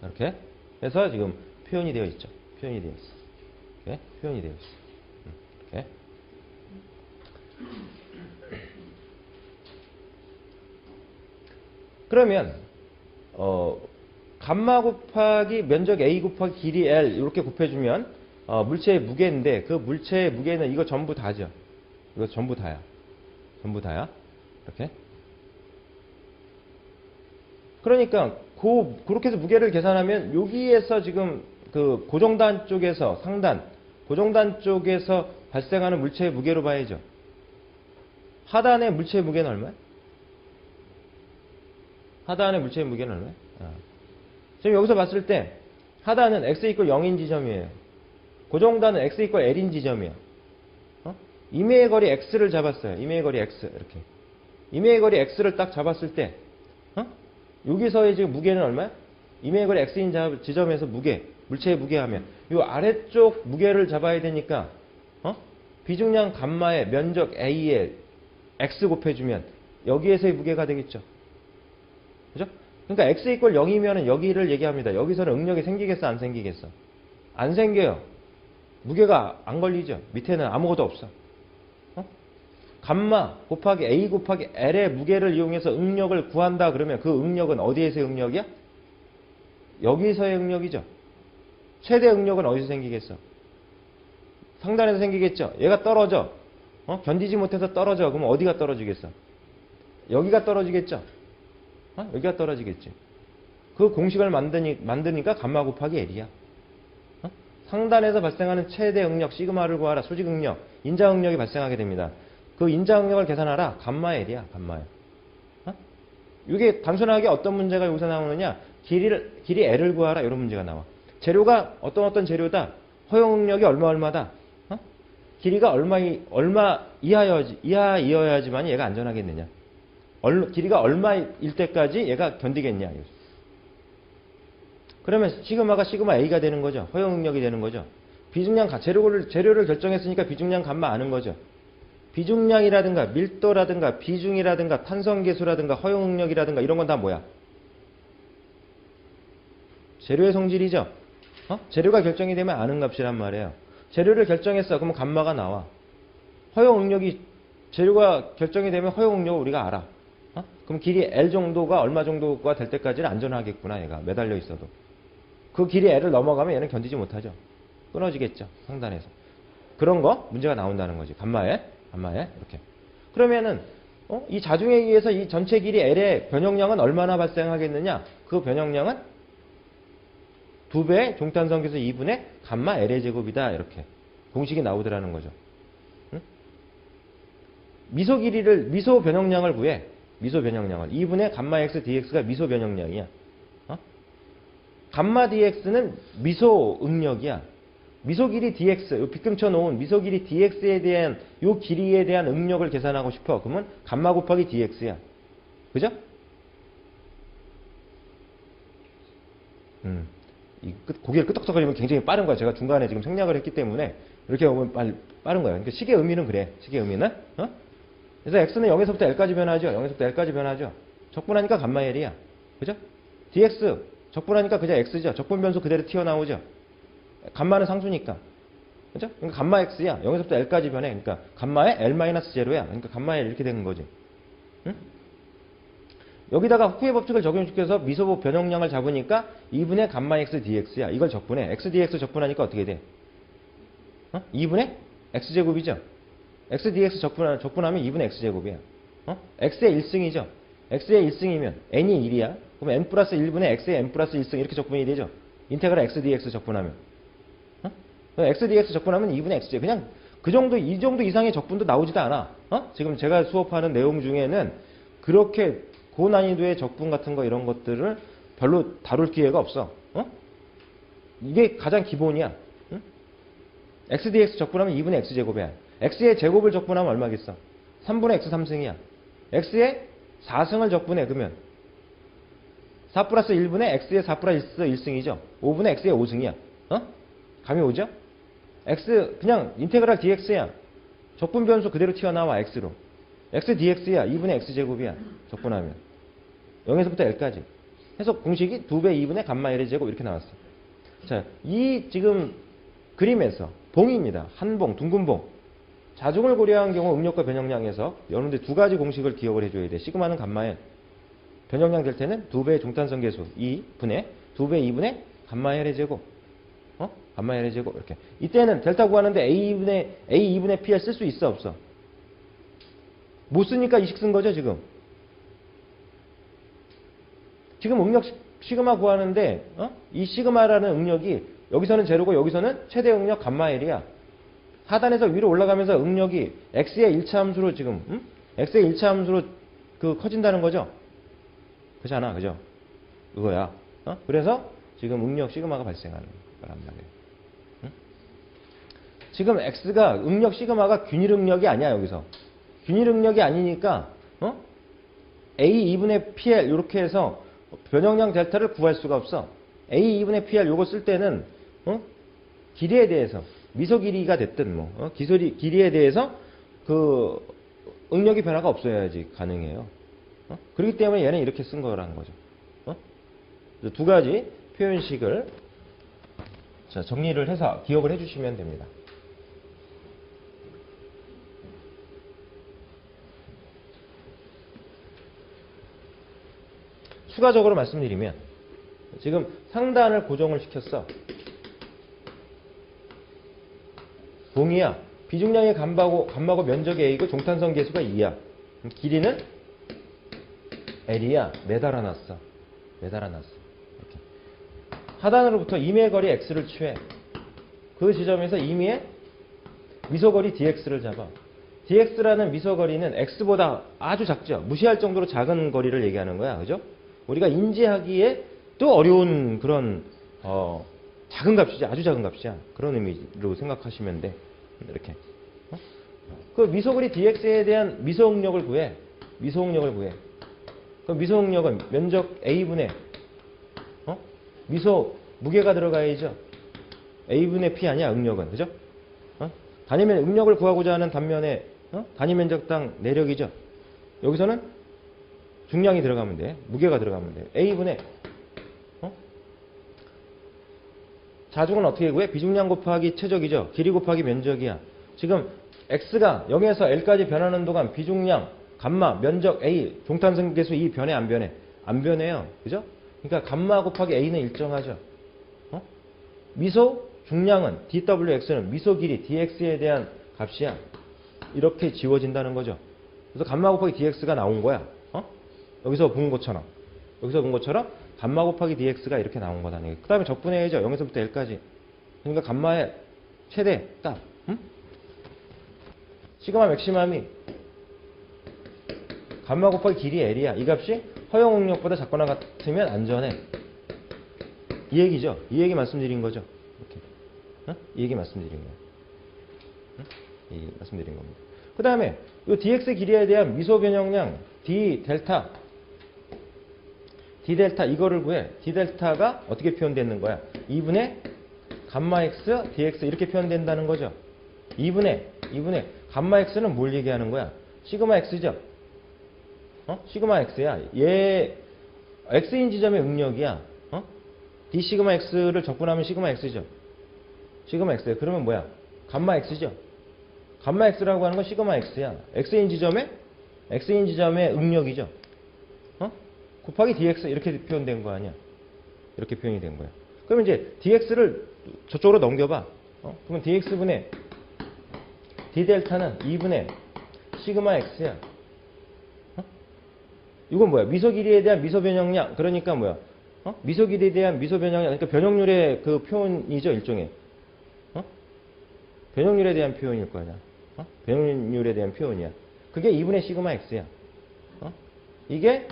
이렇게 해서 지금 표현이 되어 있죠. 표현이 되어 있어. 이렇게 표현이 되어 있어. 이렇게. 그러면 감마 곱하기 면적 A 곱하기 길이 L 이렇게 곱해주면 물체의 무게인데 그 물체의 무게는 이거 전부 다죠. 이거 전부 다야. 전부 다야. 이렇게. 그러니까 그렇게 해서 무게를 계산하면 여기에서 지금 그 고정단 쪽에서 상단 고정단 쪽에서 발생하는 물체의 무게로 봐야죠. 하단의 물체의 무게는 얼마야? 하단의 물체의 무게는 얼마야? 지금 여기서 봤을 때 하단은 x = 0인 지점이에요. 고정단은 x = l인 지점이야. 임의의 거리 x를 잡았어요. 임의의 거리 x 이렇게. 임의의 거리 x를 딱 잡았을 때 여기서의 지금 무게는 얼마야? 임의의 거리 x인 지점에서 물체의 무게하면 이 아래쪽 무게를 잡아야 되니까 비중량 감마의 면적 a에 x 곱해주면 여기에서의 무게가 되겠죠. 그죠? 그러니까 x = 0이면 여기를 얘기합니다. 여기서는 응력이 생기겠어, 안 생기겠어? 안 생겨요. 무게가 안 걸리죠. 밑에는 아무것도 없어. 감마 곱하기 a 곱하기 l의 무게를 이용해서 응력을 구한다 그러면 그 응력은 어디에서의 응력이야? 여기서의 응력이죠. 최대 응력은 어디서 생기겠어? 상단에서 생기겠죠. 얘가 떨어져. 견디지 못해서 떨어져. 그럼 어디가 떨어지겠어? 여기가 떨어지겠죠. 여기가 떨어지겠지. 그 공식을 만드니까 감마 곱하기 L이야. 상단에서 발생하는 최대 응력 시그마를 구하라. 수직 응력, 인자 응력이 발생하게 됩니다. 그 인자 응력을 계산하라. 감마 L이야. 감마 L. 이게 단순하게 어떤 문제가 여기서 나오느냐? 길이 L을 구하라. 이런 문제가 나와. 재료가 어떤 재료다. 허용 응력이 얼마다. 길이가 얼마 이하여야지만 얘가 안전하겠느냐. 길이가 얼마일 때까지 얘가 견디겠냐. 그러면 시그마가 시그마 A가 되는 거죠. 허용 응력이 되는 거죠. 비중량 재료를 결정했으니까 비중량 감마 아는 거죠. 비중량이라든가 밀도라든가 비중이라든가 탄성계수라든가 허용 응력이라든가 이런 건 다 뭐야? 재료의 성질이죠. 재료가 결정이 되면 아는 값이란 말이에요. 재료를 결정했어. 그러면 감마가 나와. 허용 응력이 재료가 결정이 되면 허용 응력을 우리가 알아. 그럼 길이 L 정도가 얼마 정도가 될 때까지는 안전하겠구나. 얘가 매달려 있어도. 그 길이 L을 넘어가면 얘는 견디지 못하죠. 끊어지겠죠. 상단에서. 그런 거 문제가 나온다는 거지. 감마에 이렇게. 그러면은 이 자중에 의해서 이 전체 길이 L의 변형량은 얼마나 발생하겠느냐? 그 변형량은 2배의 종탄성계수 2분의 감마 L의 제곱이다. 이렇게 공식이 나오더라는 거죠. 응? 미소 변형량을 구해. 미소 변형량을 2분의 감마 x dx가 미소 변형량이야. 감마 dx는 미소 응력이야. 미소 길이 dx, 요 빗금쳐 놓은 미소 길이 dx에 대한 요 길이에 대한 응력을 계산하고 싶어. 그러면 감마 곱하기 dx야. 그죠? 고개를 끄덕끄덕거리면 굉장히 빠른 거야. 제가 중간에 지금 생략을 했기 때문에 이렇게 보면 빠른 거예요. 그러니까 식의 의미는 그래. 식의 의미는. 그래서 x는 0에서부터 l까지 변하죠. 0에서부터 l까지 변하죠. 적분하니까 감마 L이야. 그죠? dx 적분하니까 그냥 x죠. 적분 변수 그대로 튀어나오죠. 감마는 상수니까. 그죠? 그러니까 감마 x야. 0에서부터 l까지 변해. 그러니까 감마의 l-0야. 그러니까 감마 L 이렇게 되는 거지. 응? 여기다가 후의 법칙을 적용시켜서 미소 변형량을 잡으니까 2분의 감마 x dx야. 이걸 적분해. x dx 적분하니까 어떻게 돼? 2분의 x제곱이죠. x dx 적분하면 2분의 x제곱이야. x의 1승이죠. x의 1승이면 n이 1이야. 그럼 n 플러스 1분의 x의 n 플러스 1승 이렇게 적분이 되죠. 인테그랄 x dx 적분하면. x dx 적분하면 2분의 x제. 그냥 이 정도 이상의 적분도 나오지도 않아. 지금 제가 수업하는 내용 중에는 그렇게 고난이도의 적분 같은 거 이런 것들을 별로 다룰 기회가 없어. 이게 가장 기본이야. x dx 적분하면 2분의 x제곱이야. x의 제곱을 적분하면 얼마겠어? 3분의 x 3승이야. x의 4승을 적분해. 그러면 4 플러스 1분의 x의 4 플러스 1승이죠. 5분의 x의 5승이야. 감이 오죠? x 그냥 인테그랄 dx야. 적분 변수 그대로 튀어나와 x로. x dx야. 2분의 x제곱이야. 적분하면. 0에서부터 l까지. 해서 공식이 2배 2분의 감마 L의 제곱 이렇게 나왔어. 자, 이 지금 그림에서 봉입니다. 한봉, 둥근봉. 자중을 고려한 경우 응력과 변형량에서 여러분들 두 가지 공식을 기억을 해줘야 돼. 시그마는 감마 L. 변형량 될 때는 2배의 종탄성계수 2분의 2배 2분의 감마 L의 제곱. 감마 L의 제곱. 이렇게. 이때는 델타 구하는데 A2분의 PL 쓸 수 있어, 없어? 못 쓰니까 이식 쓴 거죠, 지금. 지금 응력 시그마 구하는데, 이 시그마라는 응력이 여기서는 제로고 여기서는 최대 응력 감마 L이야. 하단에서 위로 올라가면서 응력이 X의 1차 함수로 지금, X의 1차 함수로 커진다는 거죠? 그렇잖아, 그죠? 그거야. 그래서 지금 응력 시그마가 발생하는 거란 말이에요. 지금 X가 응력 시그마가 균일 응력이 아니야, 여기서. 균일 응력이 아니니까, A 2분의 PL, 이렇게 해서 변형량 델타를 구할 수가 없어. A 2분의 PL 요거 쓸 때는, 길이에 대해서, 미소 길이가 됐든 길이에 대해서 응력의 변화가 없어야지 가능해요. 그렇기 때문에 얘는 이렇게 쓴 거라는 거죠. 두 가지 표현식을 정리를 해서 기억을 해주시면 됩니다. 추가적으로 말씀드리면 지금 상단을 고정을 시켰어. 동이야. 비중량의 감마고 면적이 A고 종탄성 계수가 2야. 길이는 L이야. 매달아 놨어. 이렇게. 하단으로부터 임의 거리 X를 취해. 그 지점에서 임의의 미소거리 DX를 잡아. DX라는 미소거리는 X보다 아주 작죠. 무시할 정도로 작은 거리를 얘기하는 거야. 그죠? 우리가 인지하기에 또 어려운 그런 작은 값이지. 아주 작은 값이야. 그런 의미로 생각하시면 돼. 이렇게. 그 미소거리 DX에 대한 미소응력을 구해. 그 미소응력은 면적 A분의 미소 무게가 들어가야죠. A분의 P 아니야, 응력은. 그죠? 단위면 응력을 구하고자 하는 단면에 단위 면적당 내력이죠. 여기서는 중량이 들어가면 돼. 무게가 들어가면 돼. A분의 자중은 어떻게 구해? 비중량 곱하기 최적이죠. 길이 곱하기 면적이야. 지금 X가 0에서 L까지 변하는 동안 비중량, 감마, 면적 A, 종탄성 계수 E 변해 안 변해? 안 변해요. 그죠? 그러니까 감마 곱하기 A는 일정하죠. 미소 중량은 DWX는 미소 길이 DX에 대한 값이야. 이렇게 지워진다는 거죠. 그래서 감마 곱하기 DX가 나온 거야. 여기서 본 것처럼 감마 곱하기 DX가 이렇게 나온 거다니. 그 다음에 적분해야죠. 0에서부터 L까지. 그러니까 감마의 최대 값. 시그마 맥시멈이 감마 곱하기 길이 L이야. 이 값이 허용 응력보다 작거나 같으면 안전해. 이 얘기죠. 이 얘기 말씀드린 거죠. 이렇게. 이 얘기 말씀드린 거예요. 이 얘기 말씀드린 겁니다. 그 다음에 이 dx 길이에 대한 미소 변형량 d 델타 이거를 구해. d 델타가 어떻게 표현되는 거야? 2분의 감마 x dx 이렇게 표현된다는 거죠. 2분의 감마 x는 뭘 얘기하는 거야? 시그마 x죠. 시그마 x야. 얘 x인 지점의 응력이야. d 시그마 x를 적분하면 시그마 x죠. 시그마 x야. 그러면 뭐야? 감마 x죠. 감마 x라고 하는 건 시그마 x야. x인 지점의 응력이죠. 곱하기 dx 이렇게 표현된 거 아니야. 이렇게 표현이 된 거야. 그러면 이제 dx를 저쪽으로 넘겨봐. 그러면 dx분의 d 델타는 2분의 시그마 x야. 이건 뭐야? 미소 길이에 대한 미소 변형량. 그러니까 뭐야? 미소 길이에 대한 미소 변형량. 그러니까 변형률의 그 표현이죠, 일종의. 변형률에 대한 표현일 거 아니야. 변형률에 대한 표현이야. 그게 2분의 시그마 x야. 이게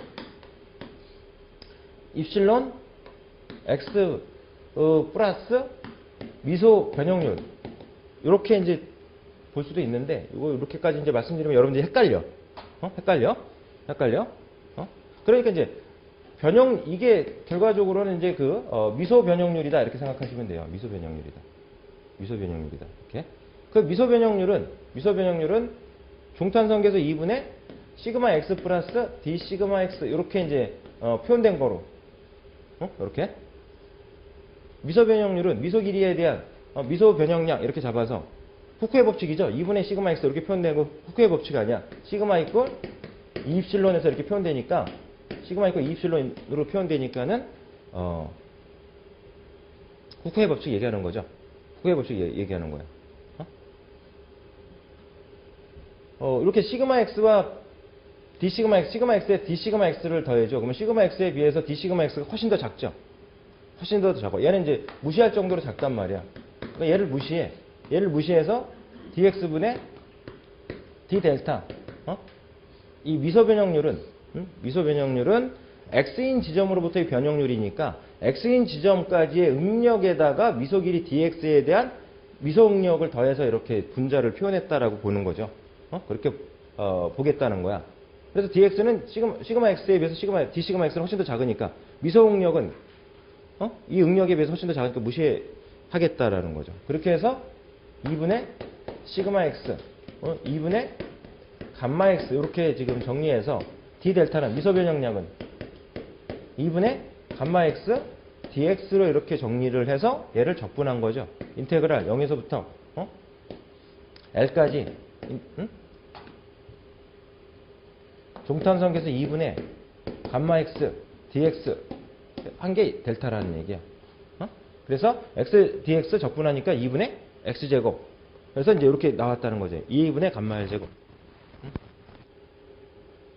입실론 x 플러스 미소 변형률. 이렇게 이제 볼 수도 있는데, 이거 이렇게까지 이제 말씀드리면 여러분들이 헷갈려. 그러니까 이제 이게 결과적으로는 이제 미소 변형률이다 이렇게 생각하시면 돼요. 미소 변형률이다. 이렇게. 그 미소 변형률은 종탄성계수 2분의 시그마 x 플러스 d 시그마 x 이렇게 이제 표현된 거로 이렇게 미소 변형률은 미소 길이에 대한 미소 변형량 이렇게 잡아서 후쿠의 법칙이죠. 2분의 시그마 x 이렇게 표현된 거 후쿠의 법칙 아니야. 시그마 이꼴 2입실론에서 이렇게 표현되니까 시그마 이꼴 2입실론으로 표현되니까는 후크의 법칙 얘기하는 거죠. 후크의 법칙 얘기하는 거예요. 이렇게 시그마 x와 d 시그마 x, 시그마 x에 d 시그마 x를 더해줘. 그러면 시그마 x에 비해서 d 시그마 x가 훨씬 더 작죠. 훨씬 더 작아. 얘는 이제 무시할 정도로 작단 말이야. 그러니까 얘를 무시해. 얘를 무시해서 dx분의 d 델타. 이 미소 변형률은 미소 변형률은 x인 지점으로부터의 변형률이니까 x인 지점까지의 응력에다가 미소 길이 dx에 대한 미소 응력을 더해서 이렇게 분자를 표현했다라고 보는 거죠. 그렇게 보겠다는 거야. 그래서 dx는 시그마 x에 비해서 d 시그마 x는 훨씬 더 작으니까 미소 응력은 이 응력에 비해서 훨씬 더 작으니까 무시하겠다라는 거죠. 그렇게 해서 2분의 시그마 x, 2분의 감마 x 이렇게 지금 정리해서 d 델타는 미소 변형량은 2분의 감마 x dx로 이렇게 정리를 해서 얘를 적분한 거죠. 인테그랄 0에서부터 L까지 종탄성계에서 2분의 감마 x dx 한 게 델타라는 얘기야. 그래서 x dx 적분하니까 2분의 x제곱. 그래서 이제 이렇게 나왔다는 거죠. 2분의 감마 L제곱.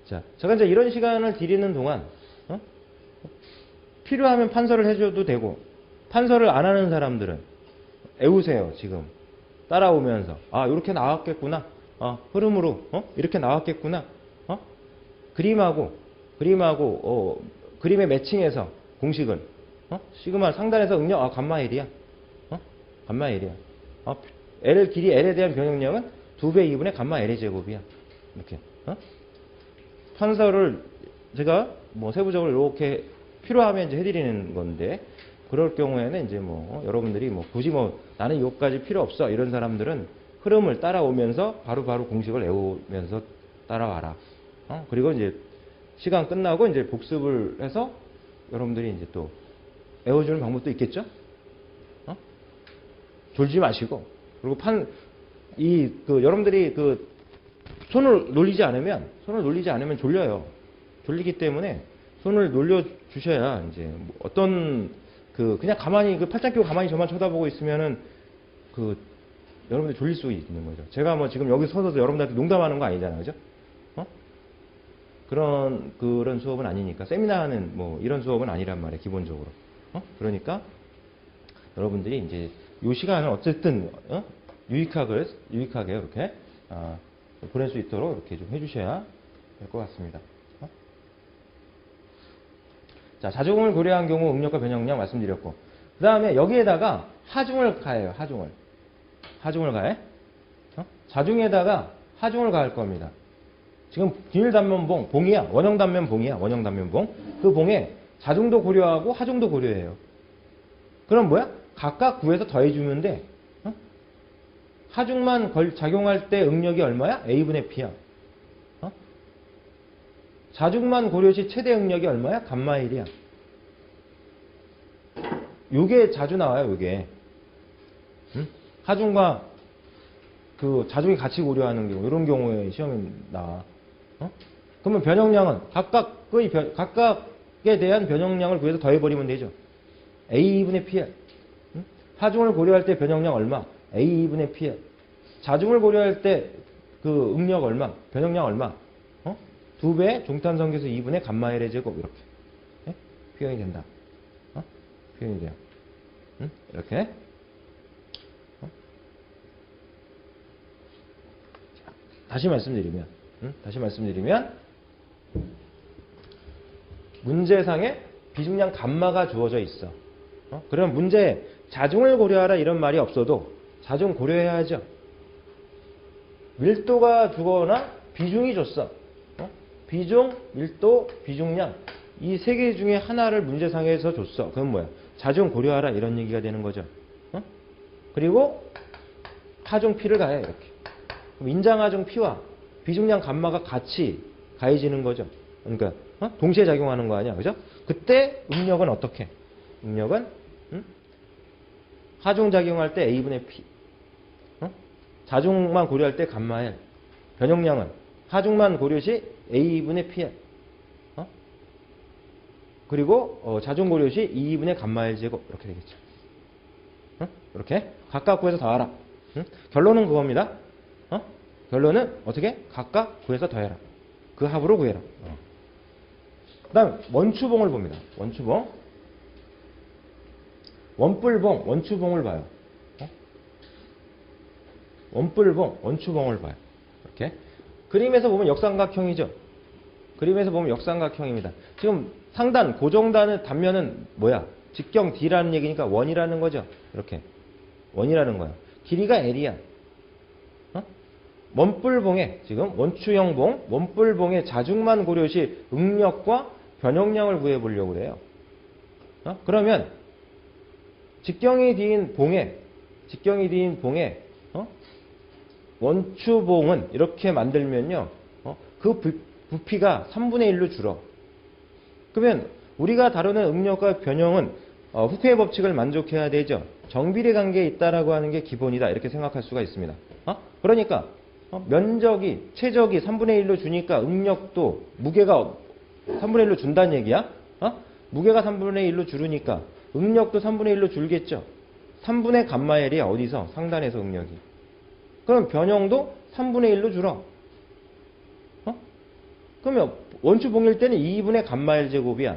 자, 제가 이제 이런 시간을 들이는 동안 필요하면 판서를 해줘도 되고 판서를 안 하는 사람들은 애우세요. 지금 따라오면서 이렇게 나왔겠구나. 흐름으로 이렇게 나왔겠구나. 그림하고 그림의 매칭해서 공식은 시그마 상단에서 응력 감마 L이야. 감마 L이야. L 길이 L에 대한 변형량은 2배 2분의 감마 L의 제곱이야. 이렇게 판서를 제가 뭐 세부적으로 이렇게 필요하면 이제 해드리는 건데 그럴 경우에는 이제 뭐 여러분들이 뭐 굳이 뭐 나는 이것까지 필요 없어 이런 사람들은 흐름을 따라오면서 바로바로 공식을 외우면서 따라와라. 그리고 이제 시간 끝나고 이제 복습을 해서 여러분들이 이제 또 외워주는 방법도 있겠죠? 졸지 마시고 그리고 여러분들이 손을 놀리지 않으면 졸려요. 졸리기 때문에 손을 놀려 주셔야 이제 어떤 그냥 가만히 팔짱 끼고 가만히 저만 쳐다보고 있으면은 여러분들 졸릴 수 있는 거죠. 제가 뭐 지금 여기 서서 여러분들한테 농담하는 거 아니잖아요, 그죠? 그런 수업은 아니니까 세미나는 뭐 이런 수업은 아니란 말이에요, 기본적으로. 그러니까 여러분들이 이제 이 시간을 어쨌든 유익하게 이렇게 보낼 수 있도록 이렇게 좀 해주셔야 될 것 같습니다. 자, 자중을 고려한 경우 응력과 변형량 말씀드렸고, 그 다음에 여기에다가 하중을 가해요. 하중을 가해. 자중에다가 하중을 가할 겁니다. 지금 비닐 단면봉, 봉이야. 원형 단면 봉이야. 원형 단면 봉. 그 봉에 자중도 고려하고 하중도 고려해요. 그럼 뭐야? 각각 구해서 더해주면 돼. 하중만 작용할 때 응력이 얼마야? A분의 P야. 자중만 고려 시 최대 응력이 얼마야? 감마 1이야. 요게 자주 나와요, 요게. 하중과 자중이 같이 고려하는 경우, 이런 경우에 시험에 나와. 그러면 변형량은 각각에 대한 변형량을 구해서 더해버리면 되죠. A분의 Pl. 하중을 고려할 때 변형량 얼마? A분의 Pl. 자중을 고려할 때 응력 얼마? 변형량 얼마? 2배 종탄성계수 2분의 감마 L의 제곱 이렇게 표현이 된다. 표현이 돼요. 이렇게. 다시 말씀드리면 문제상에 비중량 감마가 주어져 있어. 그럼 문제에 자중을 고려하라 이런 말이 없어도 자중 고려해야죠. 밀도가 주거나 비중이 줬어. 비중, 밀도, 비중량 이 세 개 중에 하나를 문제상에서 줬어. 그럼 뭐야? 자중 고려하라 이런 얘기가 되는 거죠. 그리고 하중 P를 가해 이렇게. 그럼 인장하중 P와 비중량 감마가 같이 가해지는 거죠. 그러니까 동시에 작용하는 거 아니야, 그죠? 그때 응력은 어떻게? 응력은 하중 작용할 때 A분의 P, 자중만 고려할 때 감마 L, 변형량은 하중만 고려 시 A분의 PL, 그리고 자중 고려 시 2분의 감마 L 제곱 이렇게 되겠죠. 이렇게 각각 구해서 더하라. 결론은 그겁니다. 결론은 어떻게? 각각 구해서 더해라. 그 합으로 구해라. 그 다음 원추봉을 봅니다. 원추봉. 원뿔봉, 원추봉을 봐요. 원뿔봉, 원추봉을 봐요. 이렇게. 그림에서 보면 역삼각형이죠. 그림에서 보면 역삼각형입니다. 지금 상단, 고정단의 단면은 뭐야? 직경 D라는 얘기니까 원이라는 거죠. 이렇게. 원이라는 거야. 길이가 L이야. 원뿔봉에, 지금 원추형봉, 원뿔봉의 자중만 고려시 응력과 변형량을 구해보려고 그래요. 그러면 직경이 D인 봉에, 원추봉은 이렇게 만들면요. 그 부피가 3분의 1로 줄어. 그러면 우리가 다루는 응력과 변형은 후크의 법칙을 만족해야 되죠. 정비례 관계에 있다라고 하는 게 기본이다. 이렇게 생각할 수가 있습니다. 그러니까 면적이, 최적이 3분의 1로 주니까 응력도 무게가 3분의 1로 준다는 얘기야. 무게가 3분의 1로 줄으니까 응력도 3분의 1로 줄겠죠. 3분의 감마L이야. 어디서? 상단에서 응력이. 그럼 변형도 3분의 1로 줄어. 그러면 원추봉일 때는 2분의 감마L 제곱이야.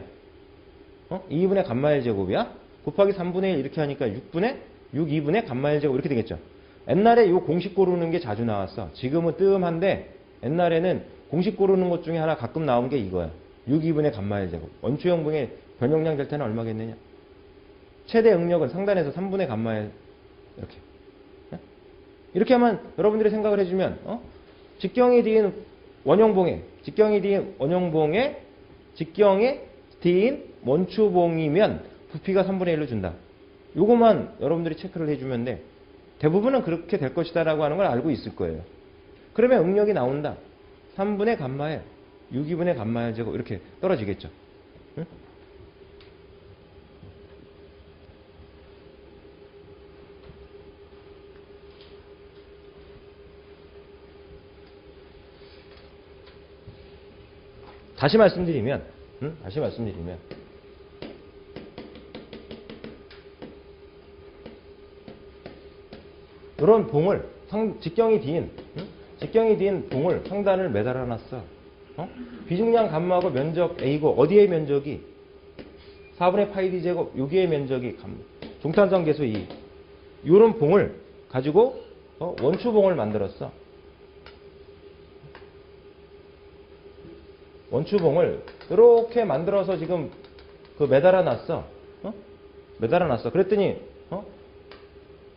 2분의 감마L 제곱이야. 곱하기 3분의 1 이렇게 하니까 2분의 감마L 제곱 이렇게 되겠죠. 옛날에 이 공식 고르는 게 자주 나왔어. 지금은 뜸한데 옛날에는 공식 고르는 것 중에 하나 가끔 나온 게 이거야. 2분의 감마L 제곱. 원추형봉의 변형량 델타는 얼마겠느냐? 최대 응력은 상단에서 3분의 감마L 이렇게. 이렇게 하면 여러분들이 생각을 해주면 직경이 D인 원형봉에 직경이 D인 원추봉이면 부피가 3분의 1로 준다. 요것만 여러분들이 체크를 해주면 돼. 대부분은 그렇게 될 것이다 라고 하는 걸 알고 있을 거예요. 그러면 응력이 나온다. 3분의 감마L, 6분의 감마L 제곱 이렇게 떨어지겠죠. 응? 다시 말씀드리면 이런 봉을 직경이 D인 봉을 상단을 매달아 놨어. 비중량 감마하고 면적 A고 어디의 면적이 4분의 파이 D 제곱 여기의 면적이 종탄성 계수 2. 이런 봉을 가지고 원추봉을 만들었어. 원추봉을 이렇게 만들어서 지금 매달아 놨어. 매달아 놨어. 그랬더니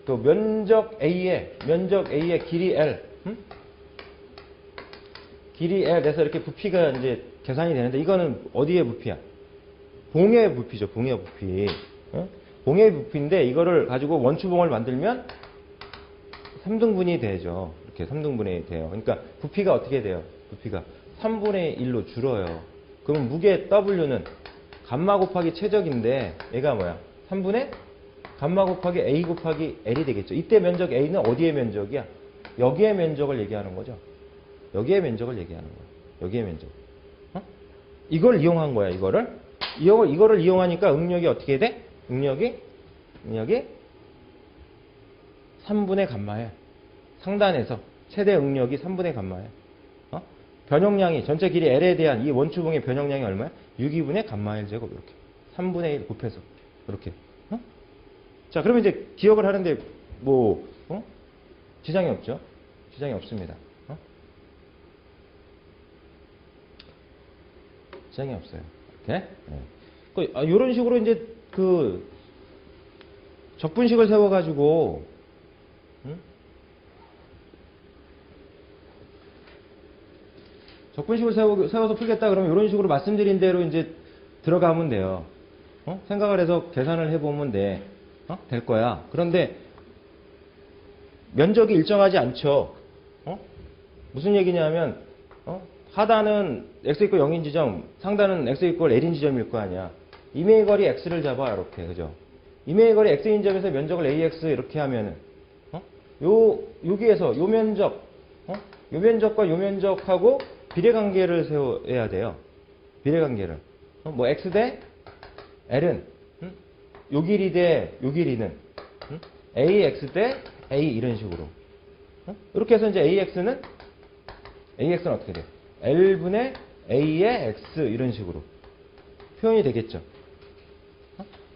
또 면적 A의 길이 L, 길이 L에서 이렇게 부피가 이제 계산이 되는데 이거는 어디의 부피야? 봉의 부피죠. 봉의 부피. 봉의 부피인데 이거를 가지고 원추봉을 만들면 3등분이 되죠. 이렇게 3등분이 돼요. 그러니까 부피가 어떻게 돼요? 부피가 3분의 1로 줄어요. 그럼 무게 W는 감마 곱하기 최적인데 얘가 뭐야? 3분의 감마 곱하기 A 곱하기 L이 되겠죠. 이때 면적 A는 어디의 면적이야? 여기의 면적을 얘기하는 거죠. 여기의 면적을 얘기하는 거야. 여기의 면적. 이걸 이용한 거야. 이거를 이용하니까 응력이 어떻게 돼? 응력이 3분의 감마에 상단에서 최대 응력이 3분의 감마에 변형량이 전체 길이 L에 대한 이 원추봉의 변형량이 얼마야? 6분의 감마 L 제곱 이렇게 3분의 1 곱해서 이렇게. 자, 그러면 이제 기억을 하는데 지장이 없죠? 지장이 없습니다. 지장이 없어요. 이렇게. 네. 이런 식으로 이제 적분식을 세워가지고 적분식을 세워서 풀겠다 그러면 이런 식으로 말씀드린 대로 이제 들어가면 돼요. 생각을 해서 계산을 해보면 될 거야. 그런데 면적이 일정하지 않죠. 무슨 얘기냐면 하단은 x = 0인 지점, 상단은 x = L인 지점일 거 아니야. 임의의 거리 x를 잡아 이렇게. 그죠? 임의의 거리 x인 점에서 면적을 ax 이렇게 하면은 여기에서 요 면적, 요 면적과 요 면적하고 비례관계를 세워야 돼요. 비례관계를. x 대 l은 요 길이 대 요 길이는 AX 대 A 이런 식으로. 이렇게 해서 이제 AX는 어떻게 돼? L분의 A의 X 이런 식으로 표현이 되겠죠.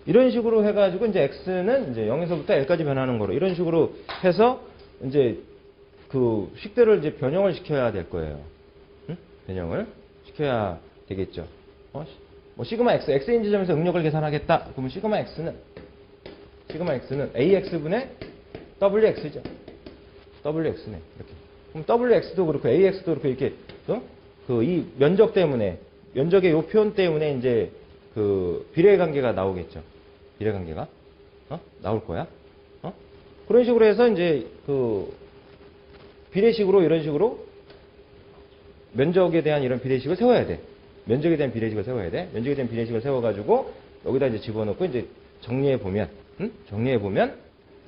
이런 식으로 해가지고 이제 X는 이제 0에서부터 L까지 변하는 거로 이런 식으로 해서 이제 그 식대를 이제 변형을 시켜야 될 거예요. 변형을 시켜야 되겠죠. 뭐 시그마 X, X인 지점에서 응력을 계산하겠다. 그러면 시그마 X는 AX분의 WX죠. WX네. 이렇게. 그럼 WX도 그렇고 AX도 그렇고 이렇게 그 이 면적 때문에 면적의 요 표현 때문에 이제 그 비례 관계가 나오겠죠. 비례 관계가 나올 거야. 그런 식으로 해서 이제 그 비례식으로 이런 식으로 면적에 대한 이런 비례식을 세워야 돼. 면적에 대한 비례식을 세워야 돼. 면적에 대한 비례식을 세워가지고 여기다 이제 집어넣고 이제 정리해 보면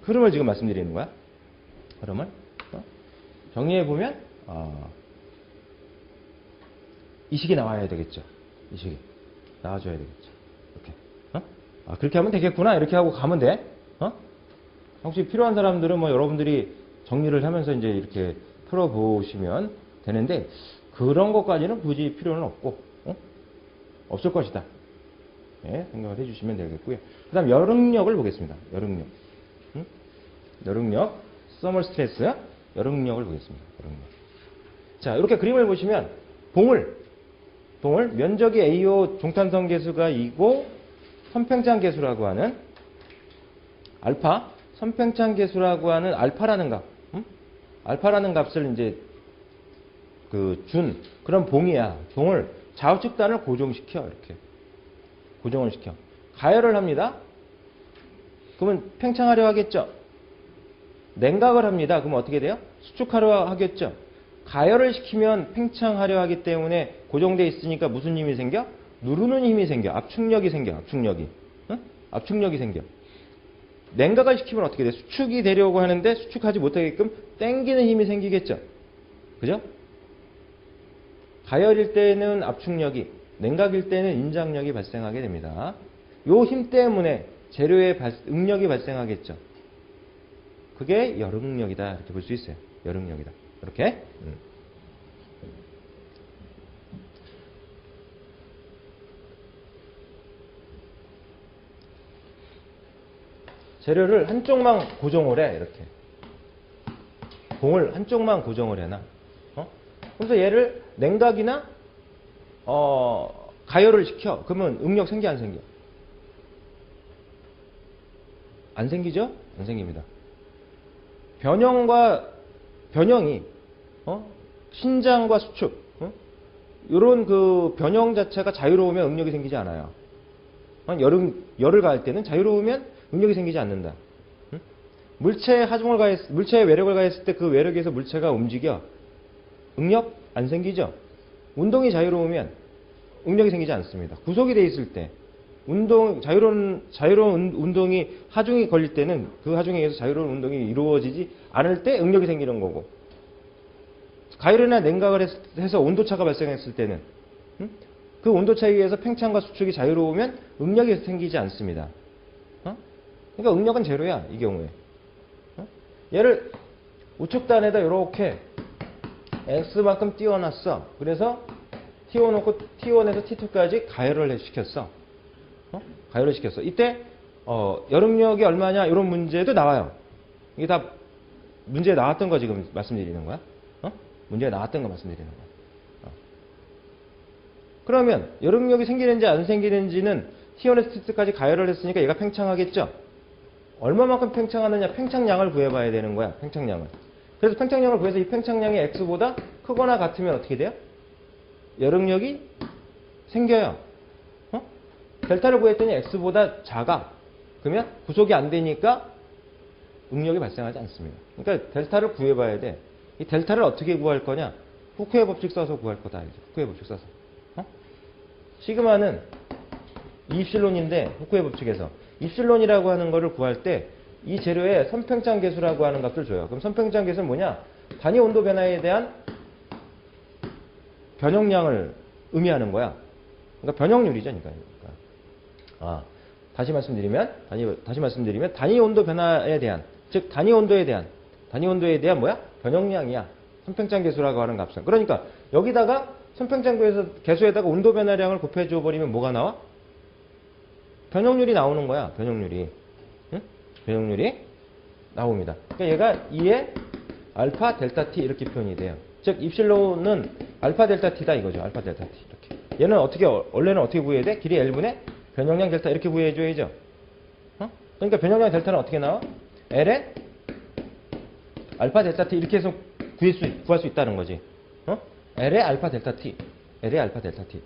흐름을 지금 말씀드리는 거야. 흐름을 정리해 보면 이 식이 나와야 되겠죠. 이 식이 나와줘야 되겠죠. 이렇게 그렇게 하면 되겠구나. 이렇게 하고 가면 돼. 혹시 필요한 사람들은 뭐 여러분들이 정리를 하면서 이제 이렇게 풀어보시면 되는데 그런 것까지는 굳이 필요는 없고 없을 것이다. 네, 생각을 해주시면 되겠고요. 그 다음 열응력을 보겠습니다. 열응력, 서멀 스트레스, 열응력을 보겠습니다. 열응력. 자, 이렇게 그림을 보시면 봉을 면적이 A요 종탄성 계수가 2고 선팽창 계수라고 하는 알파, 선팽창 계수라고 하는 알파라는 값, 알파라는 값을 이제 준 그런 봉이야. 봉을 좌우측단을 고정시켜. 이렇게 고정을 시켜. 가열을 합니다. 그러면 팽창하려 하겠죠. 냉각을 합니다. 그러면 어떻게 돼요? 수축하려 하겠죠. 가열을 시키면 팽창하려 하기 때문에 고정되어 있으니까 무슨 힘이 생겨? 누르는 힘이 생겨. 압축력이 생겨. 압축력이 생겨. 냉각을 시키면 어떻게 돼? 수축이 되려고 하는데 수축하지 못하게끔 당기는 힘이 생기겠죠. 그죠? 가열일 때는 압축력이, 냉각일 때는 인장력이 발생하게 됩니다. 요 힘 때문에 재료의 응력이 발생하겠죠. 그게 열응력이다. 이렇게 볼 수 있어요. 열응력이다. 이렇게. 재료를 한쪽만 고정을 해. 이렇게. 봉을 한쪽만 고정을 해놔. 그래서 얘를 냉각이나 가열을 시켜. 그러면 응력 생겨 안 생겨? 안 생기죠? 안 생깁니다. 변형이 신장과 수축 이런 그 변형 자체가 자유로우면 응력이 생기지 않아요. 열을 가할 때는 자유로우면 응력이 생기지 않는다. 물체에 외력을 가했을 때 그 외력에서 물체가 움직여. 응력 안 생기죠? 운동이 자유로우면 응력이 생기지 않습니다. 구속이 돼 있을 때 자유로운 운동이 하중이 걸릴 때는 그 하중에 의해서 자유로운 운동이 이루어지지 않을 때 응력이 생기는 거고, 가열이나 냉각을 해서 온도차가 발생했을 때는 그 온도차에 의해서 팽창과 수축이 자유로우면 응력이 생기지 않습니다. 그러니까 응력은 제로야, 이 경우에. 얘를 우측단에다 이렇게 X만큼 띄워놨어. 그래서 띄워놓고 T1에서 T2까지 가열을 시켰어. 가열을 시켰어. 이때 열응력이 얼마냐 이런 문제도 나와요. 이게 다 문제에 나왔던 거 지금 말씀드리는 거야. 문제에 나왔던 거 말씀드리는 거야. 그러면 열응력이 생기는지 안 생기는지는 T1에서 T2까지 가열을 했으니까 얘가 팽창하겠죠. 얼마만큼 팽창하느냐, 팽창량을 구해봐야 되는 거야. 팽창량을. 그래서 팽창량을 구해서 이 팽창량이 X보다 크거나 같으면 어떻게 돼요? 열응력이 생겨요. 델타를 구했더니 X보다 작아. 그러면 구속이 안 되니까 응력이 발생하지 않습니다. 그러니까 델타를 구해봐야 돼. 이 델타를 어떻게 구할 거냐? 후쿠의 법칙 써서 구할 거다. 후쿠의 법칙 써서. 시그마는 이입실론인데 후쿠의 법칙에서 입실론이라고 하는 거를 구할 때 이 재료에 선팽창 계수라고 하는 값을 줘요. 그럼 선팽창 계수는 뭐냐? 단위 온도 변화에 대한 변형량을 의미하는 거야. 그러니까 변형률이죠. 그러니까. 다시 말씀드리면 단위 온도 변화에 대한 즉 단위 온도에 대한 뭐야? 변형량이야. 선팽창 계수라고 하는 값은. 그러니까 여기다가 선팽창 계수에다가 온도 변화량을 곱해줘 버리면 뭐가 나와? 변형률이 나오는 거야. 변형률이. 응? 변형률이 나옵니다. 그러니까 얘가 2의 알파 델타 t 이렇게 표현이 돼요. 즉 입실론은 알파 델타 t다 이거죠. 알파 델타 t 이렇게. 얘는 원래는 어떻게 구해야 돼? 길이 L분의 변형량 델타 이렇게 구해줘야죠. 그러니까 변형량 델타는 어떻게 나와? L의 알파 델타 t 이렇게 해서 구할 수 있다는 거지. L의 알파 델타 t. L의 알파 델타 t.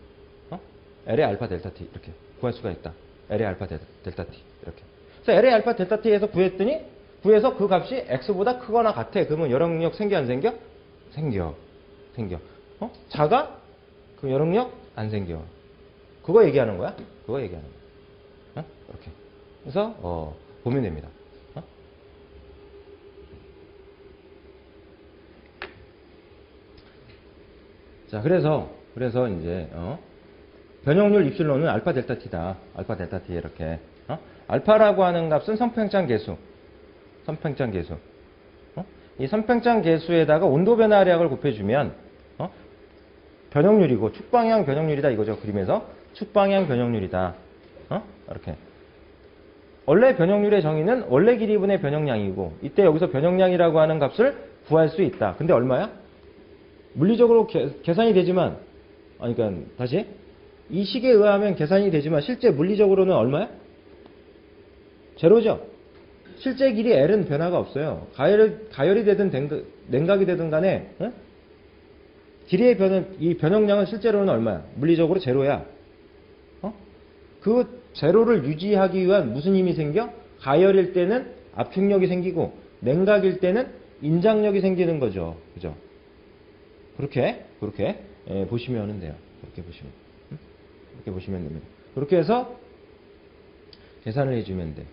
L의 알파 델타 t 이렇게 구할 수가 있다. L의 알파 델타 t 이렇게. 그래서 L의 알파 델타 t에서 구해서 그 값이 x보다 크거나 같아. 그러면 여력력 생겨 안 생겨? 생겨. 작아? 그럼 여력력 안 생겨. 그거 얘기하는 거야. 이렇게. 그래서 보면 됩니다. 자, 그래서 이제 변형률 입실론은 알파 델타 t다. 알파 델타 t 이렇게. 알파라고 하는 값은 선팽창 계수. 이 선팽창 계수에다가 온도 변화량을 곱해주면 변형률이고 축방향 변형률이다 이거죠. 그림에서 축방향 변형률이다. 이렇게. 원래 변형률의 정의는 원래 길이분의 변형량이고 이때 여기서 변형량이라고 하는 값을 구할 수 있다. 근데 얼마야? 물리적으로 계산이 되지만 그러니까 다시 이 식에 의하면 계산이 되지만 실제 물리적으로는 얼마야? 제로죠. 실제 길이 L은 변화가 없어요. 가열이 되든 냉각이 되든 간에 길이의 이 변형량은 실제로는 얼마야? 물리적으로 제로야. 그 제로를 유지하기 위한 무슨 힘이 생겨? 가열일 때는 압축력이 생기고 냉각일 때는 인장력이 생기는 거죠. 그죠? 그렇게 보시면 돼요. 그렇게 보시면 됩니다. 그렇게 해서 계산을 해주면 돼.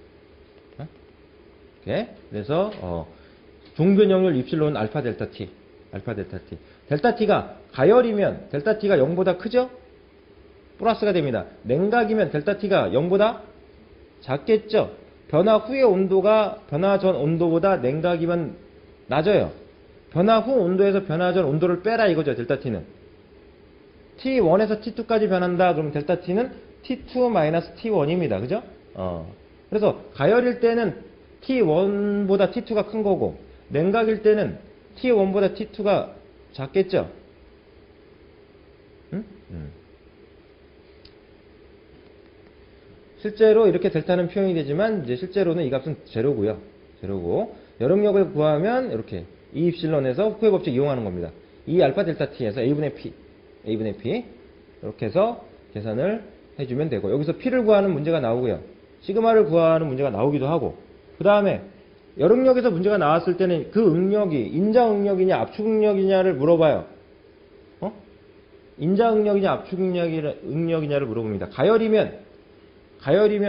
이렇게. 그래서 중변형률 입실론 알파 델타 t. 델타 t가 가열이면 델타 t가 0보다 크죠? 플러스가 됩니다. 냉각이면 델타 t가 0보다 작겠죠? 변화 후의 온도가 변화 전 온도보다 냉각이면 낮아요. 변화 후 온도에서 변화 전 온도를 빼라 이거죠. 델타 t는. T1에서 T2까지 변한다. 그러면 델타 t는 T2-T1입니다. 그죠? 그래서 가열일 때는 T1보다 T2가 큰 거고 냉각일 때는 T1보다 T2가 작겠죠? 실제로 이렇게 델타는 표현이 되지만 이제 실제로는 이 값은 제로고요. 여력력을 구하면 이렇게 이 입실론에서 후의 법칙 이용하는 겁니다. 이 알파 델타 t에서 a분의 p 이렇게 해서 계산을 해주면 되고 여기서 p를 구하는 문제가 나오고요. 시그마를 구하는 문제가 나오기도 하고 그 다음에 여력력에서 문제가 나왔을 때는 그 응력이 인자응력이냐 압축응력이냐를 물어봐요. 인자응력이냐 압축응력이냐를 물어봅니다. 가열이면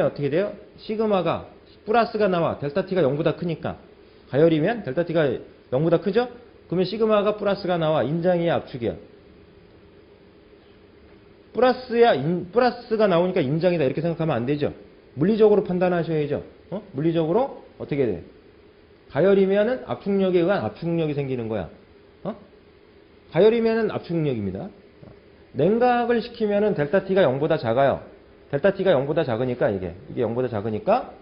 어떻게 돼요? 시그마가 플러스가 나와. 델타 t가 0보다 크니까. 가열이면 델타 t가 0보다 크죠? 그러면 시그마가 플러스가 나와. 인장이야 압축이야? 플러스가 나오니까 인장이다 이렇게 생각하면 안 되죠. 물리적으로 판단하셔야죠. 물리적으로 어떻게 돼? 가열이면은 압축력에 의한 압축력이 생기는 거야. 가열이면은 압축력입니다. 냉각을 시키면은 델타 t가 0보다 작아요. 델타 t가 0보다 작으니까 이게 0보다 작으니까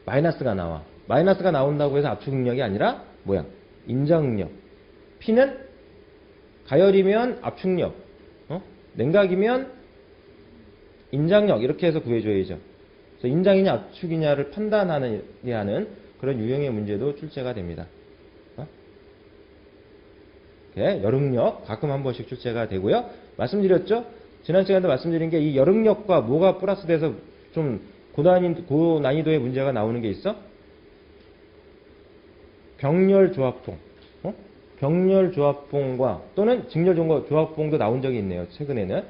마이너스가 나와. 마이너스가 나온다고 해서 압축력이 아니라 뭐야? 인자응력. P는 가열이면 압축력, 냉각이면 인장력 이렇게 해서 구해줘야죠. 그래서 인장이냐 압축이냐를 판단하는 그런 유형의 문제도 출제가 됩니다. 여력력 가끔 한 번씩 출제가 되고요. 말씀드렸죠? 지난 시간에도 말씀드린 게 이 여력력과 뭐가 플러스 돼서 좀 고난이도의 문제가 나오는 게 있어? 병렬조합봉. 병렬조합봉과 또는 직렬조합봉도 나온 적이 있네요. 최근에는.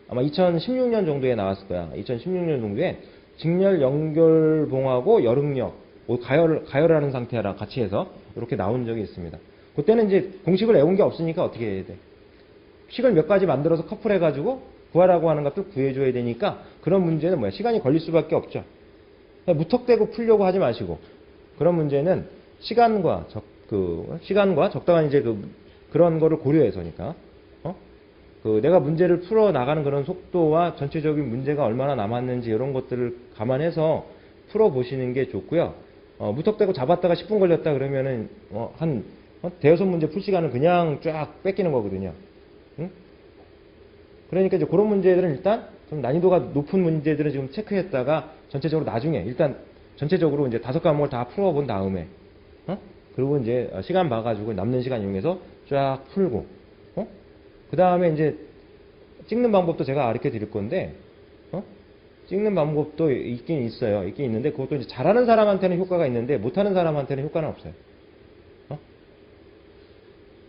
아마 2016년 정도에 나왔을 거야. 2016년 정도에 직렬 연결봉하고 여력력, 가열하는 상태랑 같이 해서 이렇게 나온 적이 있습니다. 그때는 이제 공식을 외운 게 없으니까 어떻게 해야 돼? 식을 몇 가지 만들어서 커플해가지고 구하라고 하는 것도 구해줘야 되니까 그런 문제는 뭐야? 시간이 걸릴 수밖에 없죠. 무턱대고 풀려고 하지 마시고 그런 문제는 시간과 시간과 적당한 이제 그런 거를 고려해서니까, 내가 문제를 풀어 나가는 그런 속도와 전체적인 문제가 얼마나 남았는지 이런 것들을 감안해서 풀어 보시는 게 좋고요. 무턱대고 잡았다가 10분 걸렸다 그러면은, 대여섯 문제 풀 시간을 그냥 쫙 뺏기는 거거든요. 응? 그러니까 이제 그런 문제들은 일단 좀 난이도가 높은 문제들은 지금 체크했다가 전체적으로 나중에 일단 전체적으로 이제 5과목을 다 풀어본 다음에, 그리고 이제 시간 봐가지고 남는 시간 이용해서 쫙 풀고, 그 다음에 이제 찍는 방법도 제가 가르쳐 드릴 건데, 찍는 방법도 있긴 있어요. 있긴 있는데 그것도 이제 잘하는 사람한테는 효과가 있는데 못하는 사람한테는 효과는 없어요.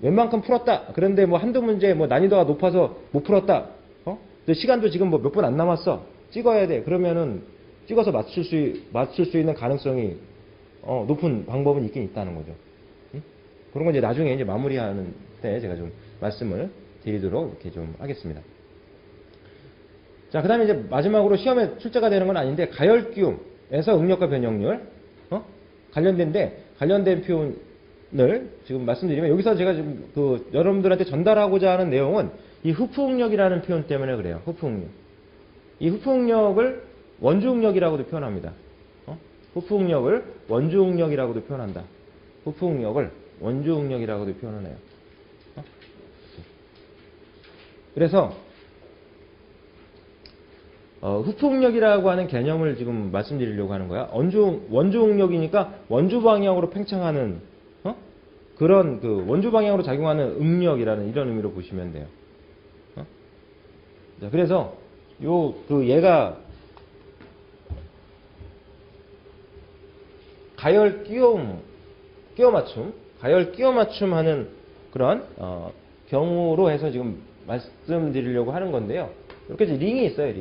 웬만큼 풀었다. 그런데 뭐 한두 문제 뭐 난이도가 높아서 못 풀었다. 근데 시간도 지금 뭐 몇 분 안 남았어. 찍어야 돼. 그러면은 찍어서 맞출 수 있는 가능성이 높은 방법은 있긴 있다는 거죠. 그런 건 이제 나중에 이제 마무리하는 때 제가 좀 말씀을 드리도록 이렇게 좀 하겠습니다. 자, 그 다음에 이제 마지막으로 시험에 출제가 되는 건 아닌데, 가열기움에서 응력과 변형률, 관련된 표현을 지금 말씀드리면, 여기서 제가 지금 여러분들한테 전달하고자 하는 내용은 이 흡수응력이라는 표현 때문에 그래요. 흡수응력. 이 흡수응력을 원주응력이라고도 표현합니다. 흡수응력을 원주응력이라고도 표현한다. 흡수응력을 원주응력이라고도 표현을 해요. 그래서 흡수응력이라고 하는 개념을 지금 말씀드리려고 하는 거야. 원주응력이니까 원주 방향으로 팽창하는 그런 원주 방향으로 작용하는 응력이라는 이런 의미로 보시면 돼요. 자, 그래서 얘가 가열 끼워 맞춤 하는 그런 경우로 해서 지금 말씀드리려고 하는 건데요. 이렇게 이제 링이 있어요,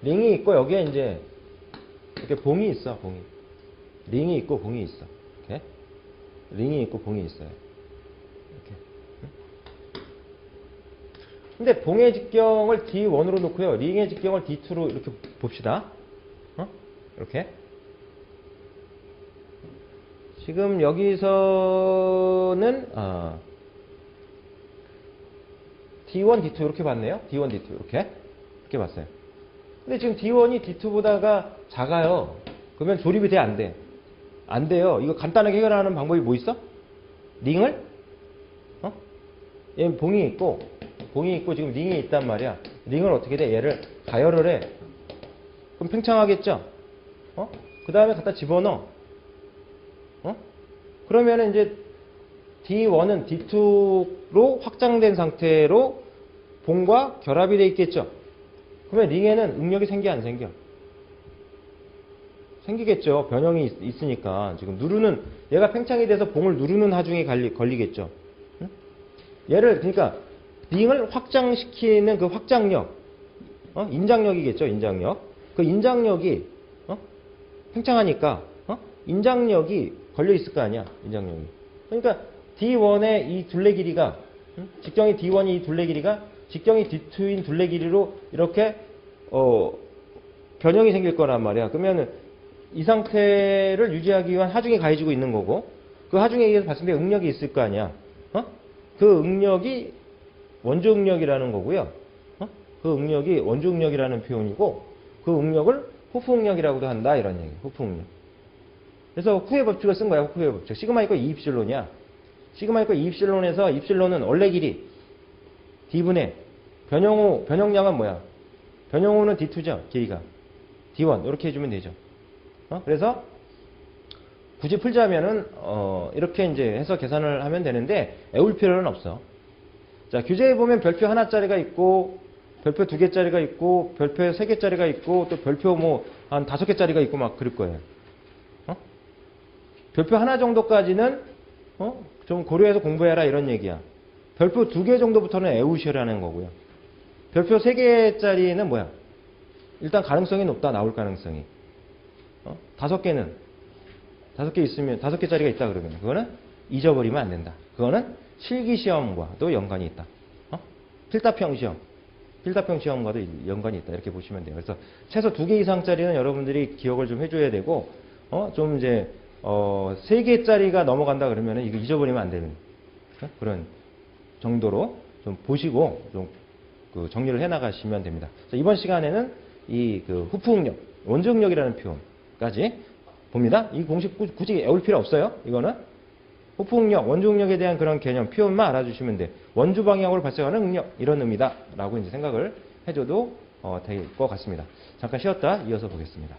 링이 있고 여기에 이제 이렇게 봉이 있어, 봉이. 링이 있고 봉이 있어. 이렇게. 링이 있고 봉이 있어요. 이렇게. 근데 봉의 직경을 D1으로 놓고요. 링의 직경을 D2로 이렇게 봅시다. 이렇게. 지금 여기서는 D1, D2 이렇게 봤네요. D1, D2 이렇게 봤어요. 근데 지금 D1이 D2보다가 작아요. 그러면 조립이 돼, 안 돼? 안 돼요. 이거 간단하게 해결하는 방법이 뭐 있어? 링을? 얘는 봉이 있고 지금 링이 있단 말이야. 링을 어떻게 돼? 얘를 가열을 해. 그럼 팽창하겠죠? 그 다음에 갖다 집어넣어. 그러면 이제 D1은 D2로 확장된 상태로 봉과 결합이 돼 있겠죠? 그러면 링에는 응력이 생겨, 안 생겨? 생기겠죠. 변형이 있으니까. 지금 얘가 팽창이 돼서 봉을 누르는 하중이 걸리겠죠. 그러니까 링을 확장시키는 그 확장력, 인장력이겠죠, 인장력. 그 인장력이 팽창하니까 인장력이 걸려 있을 거 아니야, 인장력이. 그러니까 D1의 이 둘레 길이가, 직경이 D1이 이 둘레 길이가 직경이 D2인 둘레 길이로 이렇게 변형이 생길 거란 말이야. 그러면 이 상태를 유지하기 위한 하중이 가해지고 있는 거고, 그 하중에 의해서 발생된 응력이 있을 거 아니야. 그 응력이 원주응력이라는 거고요. 그 응력이 원주응력이라는 표현이고, 그 응력을 후프응력이라고도 한다, 이런 얘기. 후프응력. 그래서 후의 법칙을 쓴 거야. 후의 법칙. 시그마 이거 2입실론이야. 시그마 이거 2입실론에서 입실론은 원래 길이 D분의 변형량은 뭐야? 변형호는 D2죠. 길이가. D1 이렇게 해주면 되죠. 그래서 굳이 풀자면은 이렇게 이제 해서 계산을 하면 되는데 애울 필요는 없어. 자, 교재에 보면 별표 하나짜리가 있고 별표 2개짜리가 있고 별표 3개짜리가 있고 또 별표 뭐 한 5개짜리가 있고 막 그럴 거예요. 별표 하나 정도까지는 좀 고려해서 공부해라 이런 얘기야. 별표 2개 정도부터는 애우시라는 거고요. 별표 3개짜리는 뭐야? 일단 가능성이 높다, 나올 가능성이. 5개는 5개 있으면 5개짜리가 있다 그러면 그거는 잊어버리면 안 된다. 그거는 실기시험과도 연관이 있다. 필답형 시험. 필답형 시험과도 연관이 있다. 이렇게 보시면 돼요. 그래서 최소 2개 이상짜리는 여러분들이 기억을 좀 해줘야 되고, 좀 이제, 3개짜리가 넘어간다 그러면 이거 잊어버리면 안 되는 그런 정도로 좀 보시고 좀 그 정리를 해 나가시면 됩니다. 이번 시간에는 이 그 후풍력, 원중력이라는 표현까지 봅니다. 이 공식 굳이 외울 필요 없어요. 이거는 후풍력, 원중력에 대한 그런 개념, 표현만 알아주시면 돼. 원주 방향으로 발생하는 응력 이런 의미다라고 이제 생각을 해줘도 될 것 같습니다. 잠깐 쉬었다 이어서 보겠습니다.